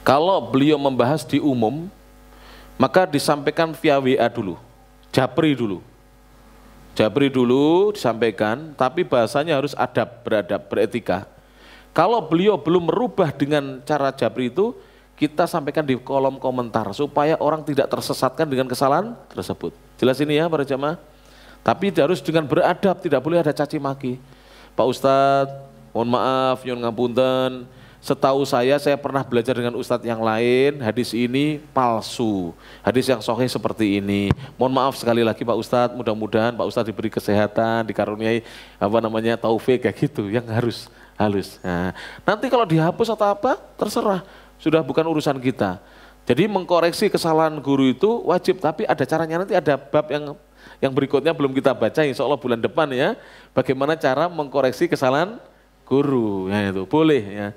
Kalau beliau membahas di umum, maka disampaikan via WA dulu, japri dulu. Jabri dulu disampaikan, tapi bahasanya harus beradab, beretika. Kalau beliau belum merubah dengan cara Jabri itu, kita sampaikan di kolom komentar supaya orang tidak tersesatkan dengan kesalahan tersebut. Jelas ini ya para jamaah? Tapi harus dengan beradab, tidak boleh ada caci maki. Pak Ustadz, mohon maaf, nyuwun ngapunten. Setahu saya pernah belajar dengan ustadz yang lain, hadis ini palsu. Hadis yang sahih seperti ini. Mohon maaf sekali lagi Pak Ustadz, mudah-mudahan Pak Ustadz diberi kesehatan, dikaruniai taufik kayak gitu, yang harus halus. Nah, nanti kalau dihapus atau apa, terserah. Sudah bukan urusan kita. Jadi mengkoreksi kesalahan guru itu wajib, tapi ada caranya, nanti ada bab yang berikutnya belum kita baca, insya Allah bulan depan ya. Bagaimana cara mengkoreksi kesalahan guru, ya itu boleh ya.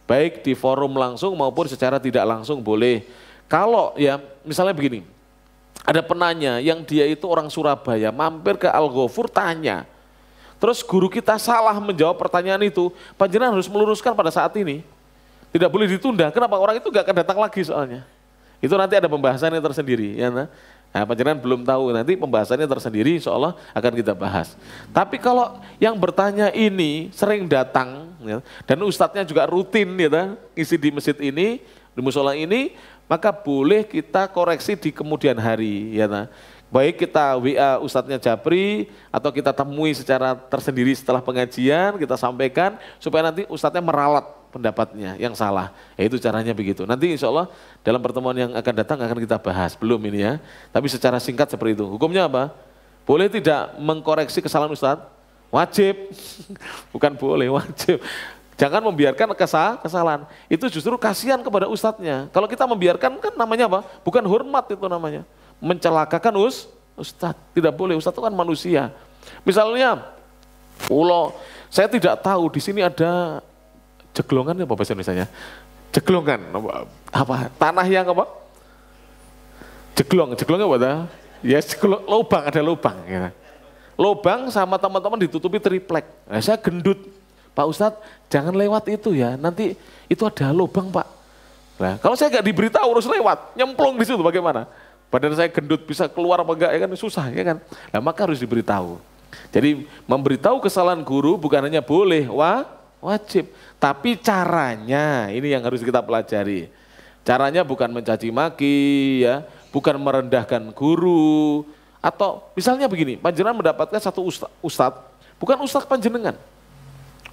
Baik di forum langsung maupun secara tidak langsung boleh. Kalau ya misalnya begini, ada penanya yang dia itu orang Surabaya, mampir ke Al-Ghafur tanya. Terus guru kita salah menjawab pertanyaan itu, panjenengan harus meluruskan pada saat ini. Tidak boleh ditunda, kenapa? Orang itu gak akan datang lagi soalnya. Itu nanti ada pembahasannya tersendiri. Ya, nah, panjenengan belum tahu, nanti pembahasannya tersendiri insya Allah akan kita bahas. Tapi kalau yang bertanya ini sering datang, ya, dan ustadznya juga rutin ya, isi di masjid ini, di musola ini, maka boleh kita koreksi di kemudian hari. Ya, baik kita WA ustadznya Jabri, atau kita temui secara tersendiri setelah pengajian, kita sampaikan, supaya nanti ustadznya meralat pendapatnya yang salah. Ya, itu caranya begitu. Nanti insya Allah dalam pertemuan yang akan datang akan kita bahas. Belum ini ya. Tapi secara singkat seperti itu. Hukumnya apa? Boleh tidak mengkoreksi kesalahan Ustadz? Wajib. Bukan boleh, wajib. Jangan membiarkan kesalahan. Itu justru kasihan kepada Ustadznya. Kalau kita membiarkan kan namanya apa? Bukan hormat itu namanya. Mencelakakan Ustadz. Tidak boleh, Ustadz itu kan manusia. Misalnya, saya tidak tahu di sini ada jeglongan apa bahasa Indonesianya? Jeglongan apa? Tanah yang apa? Jeglongnya apa? Ya lubang, ada lubang. Ya. Lubang sama teman-teman ditutupi triplek. Nah, saya gendut, Pak Ustadz jangan lewat itu ya. Nanti itu ada lubang Pak. Nah, kalau saya nggak diberitahu harus lewat, nyemplung di situ bagaimana? Badan saya gendut bisa keluar apa enggak ya kan susah ya kan? Nah, maka harus diberitahu. Jadi memberitahu kesalahan guru bukan hanya boleh, wajib. Tapi caranya ini yang harus kita pelajari. Caranya bukan mencaci maki ya, bukan merendahkan guru. Atau misalnya begini, panjenengan mendapatkan satu ustadz, bukan ustadz panjenengan.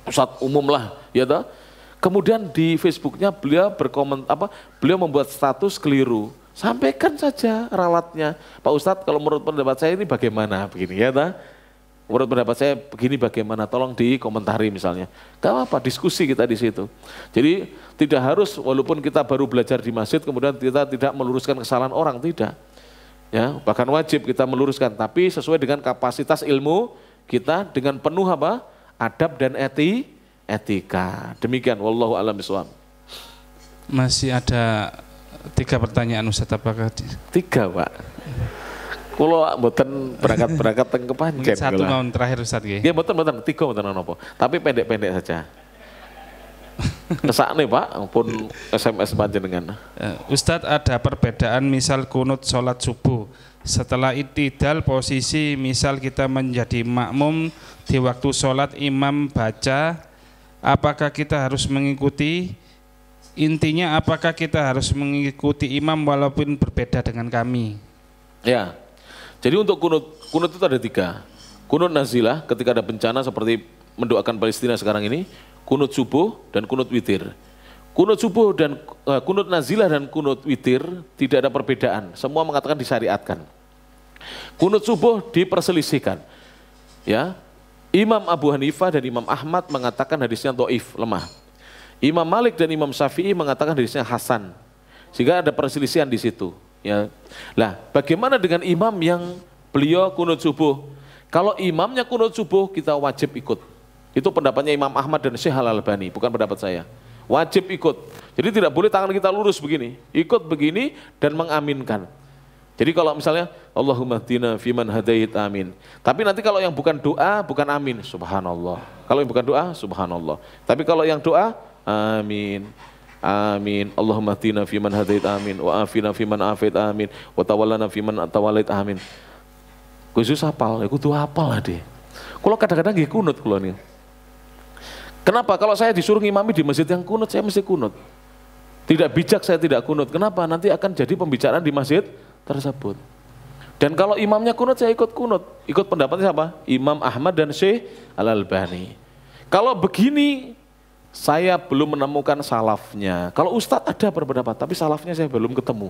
Ustadz umum lah, ya toh. Kemudian di Facebooknya beliau membuat status keliru. Sampaikan saja ralatnya. Pak Ustadz kalau menurut pendapat saya ini bagaimana? Begini ya toh. Menurut pendapat saya begini bagaimana, tolong dikomentari misalnya. Gak apa-apa, diskusi kita di situ. Jadi tidak harus walaupun kita baru belajar di masjid kemudian kita tidak meluruskan kesalahan orang, tidak. Ya, bahkan wajib kita meluruskan, tapi sesuai dengan kapasitas ilmu kita dengan penuh apa? Adab dan etika. Demikian, wallahu a'lam bishawab. Masih ada 3 pertanyaan Ustaz, apakah? 3 Pak. Kalau mboten berangkat teng kepancen. Satu tahun terakhir Ustaz nggih. Ya mboten 3 mboten napa. Tapi pendek-pendek saja. Kesakne Pak, pun SMS panjenengan. Ustaz, ada perbedaan misal kunut sholat subuh. Setelah itidal posisi misal kita menjadi makmum di waktu sholat imam baca, apakah kita harus mengikuti? Intinya apakah kita harus mengikuti imam walaupun berbeda dengan kami? Ya. Jadi untuk kunut itu ada 3. Kunut nazilah ketika ada bencana seperti mendoakan Palestina sekarang ini, kunut subuh dan kunut witir. Kunut subuh dan kunut nazilah dan kunut witir tidak ada perbedaan. Semua mengatakan disyariatkan. Kunut subuh diperselisihkan. Ya, Imam Abu Hanifah dan Imam Ahmad mengatakan hadisnya dhaif, lemah. Imam Malik dan Imam Syafi'i mengatakan hadisnya hasan. Sehingga ada perselisihan di situ. Ya. Lah, bagaimana dengan imam yang beliau kunut subuh? Kalau imamnya kunut subuh, kita wajib ikut. Itu pendapatnya Imam Ahmad dan Syekh Al-Albani, bukan pendapat saya. Wajib ikut. Jadi tidak boleh tangan kita lurus begini. Ikut begini dan mengaminkan. Jadi kalau misalnya Allahumma hdina fiman hadait, amin. Tapi nanti kalau yang bukan doa, bukan amin, subhanallah. Kalau yang bukan doa, subhanallah. Tapi kalau yang doa, amin. Amin. Allahumma hdina fiman hadait, amin. Wa afina fiman afait, amin. Wa tawallana fiman tawallait, amin. Khusus hafal, ya kudu hafal ade. Kalau kadang-kadang nggih kunut kula nih. Kenapa? Kalau saya disuruh ngimami di masjid yang kunut, saya mesti kunut. Tidak bijak saya tidak kunut. Kenapa? Nanti akan jadi pembicaraan di masjid tersebut. Dan kalau imamnya kunut, saya ikut kunut. Ikut pendapatnya siapa? Imam Ahmad dan Syekh Al-Albani. Kalau begini, saya belum menemukan salafnya. Kalau Ustadz ada berpendapat, tapi salafnya saya belum ketemu.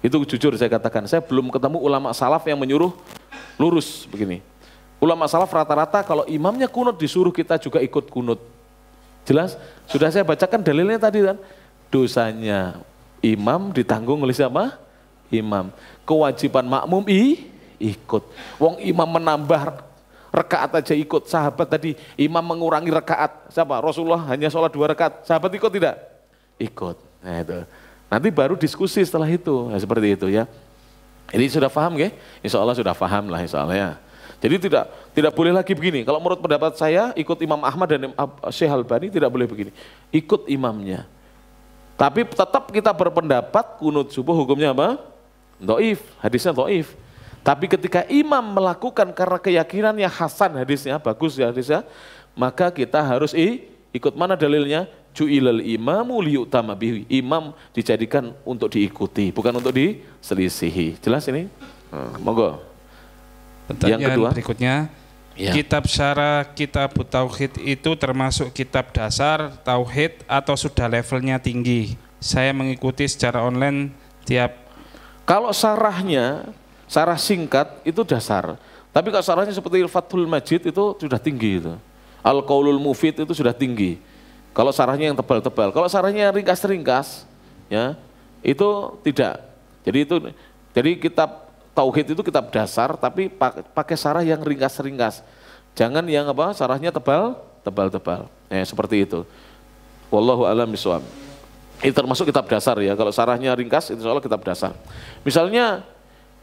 Itu jujur saya katakan, saya belum ketemu ulama salaf yang menyuruh lurus begini. Ulama salaf rata-rata kalau imamnya kunut disuruh kita juga ikut kunut. Jelas? Sudah saya bacakan dalilnya tadi kan. Dosanya imam ditanggung oleh siapa? Imam. Kewajiban makmum ikut. Wong imam menambah rakaat aja ikut. Sahabat tadi imam mengurangi rakaat. Siapa? Rasulullah hanya sholat 2 rakaat. Sahabat ikut tidak? Ikut. Nah itu. Nanti baru diskusi setelah itu. Nah, seperti itu ya. Jadi sudah paham ya? Insya Allah sudah paham lah insya Allah ya. Jadi tidak boleh lagi begini. Kalau menurut pendapat saya ikut Imam Ahmad dan Syekh Al-Albani tidak boleh begini. Ikut imamnya. Tapi tetap kita berpendapat kunut subuh hukumnya apa? Dhaif, hadisnya dhaif. Tapi ketika imam melakukan karena keyakinannya hasan hadisnya, bagus ya hadisnya, maka kita harus ikut. Mana dalilnya? Ju'ilal imamu liyu'tama bihi. Imam dijadikan untuk diikuti, bukan untuk diselisihi. Jelas ini? Monggo. Pertanyaan yang kedua berikutnya, ya. Kitab Syarah Kitab Tauhid itu termasuk kitab dasar Tauhid atau sudah levelnya tinggi? Saya mengikuti secara online tiap. Kalau syarahnya, syarah singkat itu dasar. Tapi kalau syarahnya seperti Fathul Majid itu sudah tinggi itu. Al-Qaulul Mufid itu sudah tinggi. Kalau syarahnya yang tebal-tebal, kalau syarahnya yang ringkas-ringkas, ya itu tidak. Jadi kitab Tauhid itu kitab dasar, tapi pakai syarah yang ringkas-ringkas. Jangan yang apa? Syarahnya tebal-tebal. Seperti itu. Wallahu a'lam bishawab. Itu termasuk kitab dasar ya. Kalau syarahnya ringkas, itu soal kitab dasar. Misalnya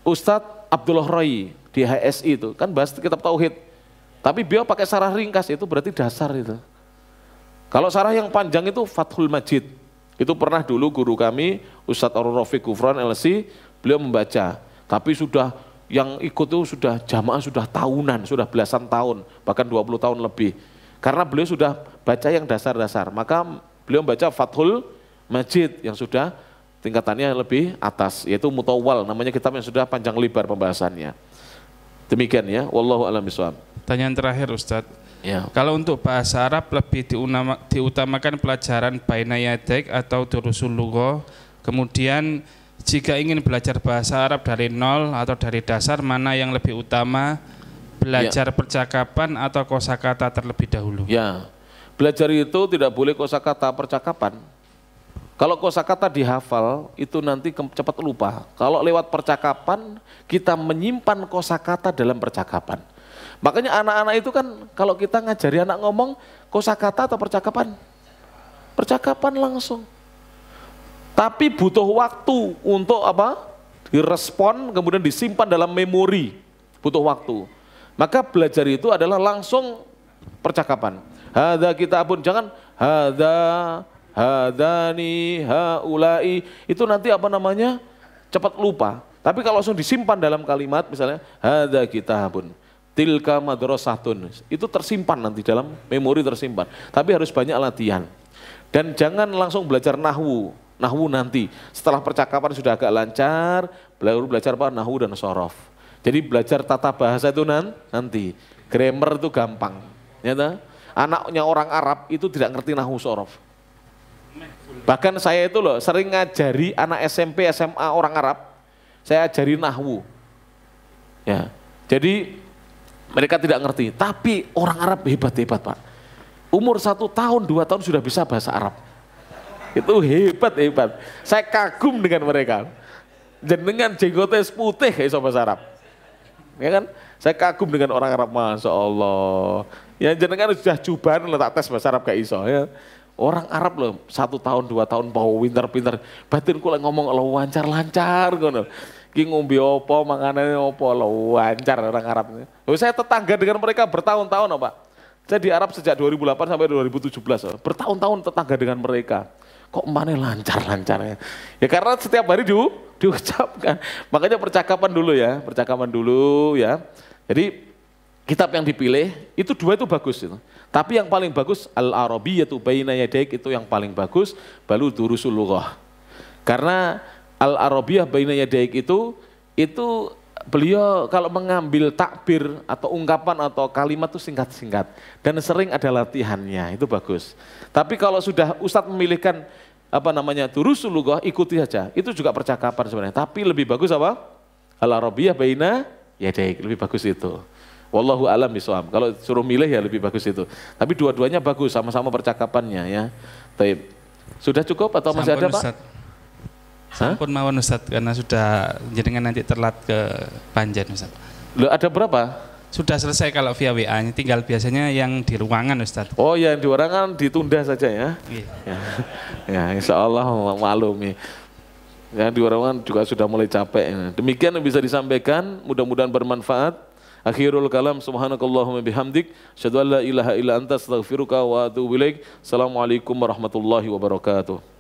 Ustadz Abdullah Rai di HSI itu kan bahas kitab Tauhid. Tapi beliau pakai syarah ringkas, itu berarti dasar itu. Kalau syarah yang panjang itu Fathul Majid. Itu pernah dulu guru kami Ustadz Ar-Rafiq Gufran LC, beliau membaca. Tapi sudah yang ikut itu sudah jamaah sudah tahunan, sudah belasan tahun, bahkan 20 tahun lebih. Karena beliau sudah baca yang dasar-dasar, maka beliau baca Fathul Majid yang sudah tingkatannya lebih atas, yaitu Mutawwal, namanya kitab yang sudah panjang lebar pembahasannya. Demikian ya, wallahu a'lam bishawab. Pertanyaan terakhir Ustadz. Ya. Kalau untuk bahasa Arab lebih diutamakan pelajaran Baina Yadaik atau Durusul Lughah. Kemudian jika ingin belajar bahasa Arab dari nol atau dari dasar, mana yang lebih utama? Belajar percakapan atau kosakata terlebih dahulu? Ya, belajar itu tidak boleh kosakata percakapan. Kalau kosakata dihafal itu nanti cepat lupa. Kalau lewat percakapan kita menyimpan kosakata dalam percakapan. Makanya anak-anak itu kan kalau kita ngajari anak ngomong kosakata atau percakapan? Percakapan langsung. Tapi butuh waktu untuk apa? Direspon kemudian disimpan dalam memori. Butuh waktu. Maka belajar itu adalah langsung percakapan. Hadza kitabun, jangan hadza, hadani, haulai. Itu nanti apa namanya? Cepat lupa. Tapi kalau langsung disimpan dalam kalimat misalnya hadza kitabun, tilka madrasatun. Itu tersimpan nanti dalam memori tersimpan. Tapi harus banyak latihan. Dan jangan langsung belajar nahwu. Nahwu nanti, setelah percakapan sudah agak lancar, baru belajar apa? Nahwu dan sorof. Jadi belajar tata bahasa itu nanti, grammar itu gampang. Ya, anaknya orang Arab itu tidak ngerti nahwu sorof. Bahkan saya itu loh sering ngajari anak SMP, SMA orang Arab, saya ajari nahwu. Ya, jadi mereka tidak ngerti, tapi orang Arab hebat-hebat Pak. Umur 1 tahun, 2 tahun sudah bisa bahasa Arab. Itu hebat. Saya kagum dengan mereka. Jenengan jenggotnya putih kayak bahasa Arab. Ya kan? Saya kagum dengan orang Arab, Masya Allah. Ya jenengan sudah cobaan letak tes bahasa Arab kayak iso ya. Orang Arab loh 1 tahun, 2 tahun bau pinter-pinter. Batin kula ngomong lo lancar ngono. Ki ngombe apa, makanannya apa, lo lancar orang Arab. Saya tetangga dengan mereka bertahun-tahun Pak. Saya di Arab sejak 2008 sampai 2017. Bertahun-tahun tetangga dengan mereka. kok mana lancar-lancarnya. Ya karena setiap hari diucapkan. Makanya percakapan dulu ya. Jadi kitab yang dipilih itu 2 itu bagus itu. Tapi yang paling bagus Al-Arabiyyatu Baina Yadaik itu yang paling bagus, baru Durusul Lughah. Karena Al-Arabiyyah Baina Yadaik itu beliau kalau mengambil takbir atau ungkapan atau kalimat itu singkat-singkat dan sering ada latihannya, itu bagus. Tapi kalau sudah Ustadz memilihkan Durusul Lughah, ikuti saja. Itu juga percakapan sebenarnya. Tapi lebih bagus apa? Al-Arabiyyah Baina Yadaik, lebih bagus itu. Wallahu a'lam bishawab. Kalau suruh milih ya lebih bagus itu. Tapi dua-duanya bagus, sama-sama percakapannya ya. Taib. Sudah cukup atau masih ada, Pak? Sampun mawon Ustaz, karena sudah jenengan nanti terlat ke Panjen Ustaz. Loh, ada berapa? Sudah selesai kalau via WA-nya, tinggal biasanya yang di ruangan Ustaz. Oh, yang di ruangan ditunda saja ya. Iya. Ya, insya Allah maklumi. Ya, di ruangan juga sudah mulai capek. Demikian yang bisa disampaikan, mudah-mudahan bermanfaat. Akhirul kalam, subhanakallahumma bihamdik, asyhadu an la ilaha illa anta, astaghfiruka wa atubu ilaik. Assalamualaikum warahmatullahi wabarakatuh.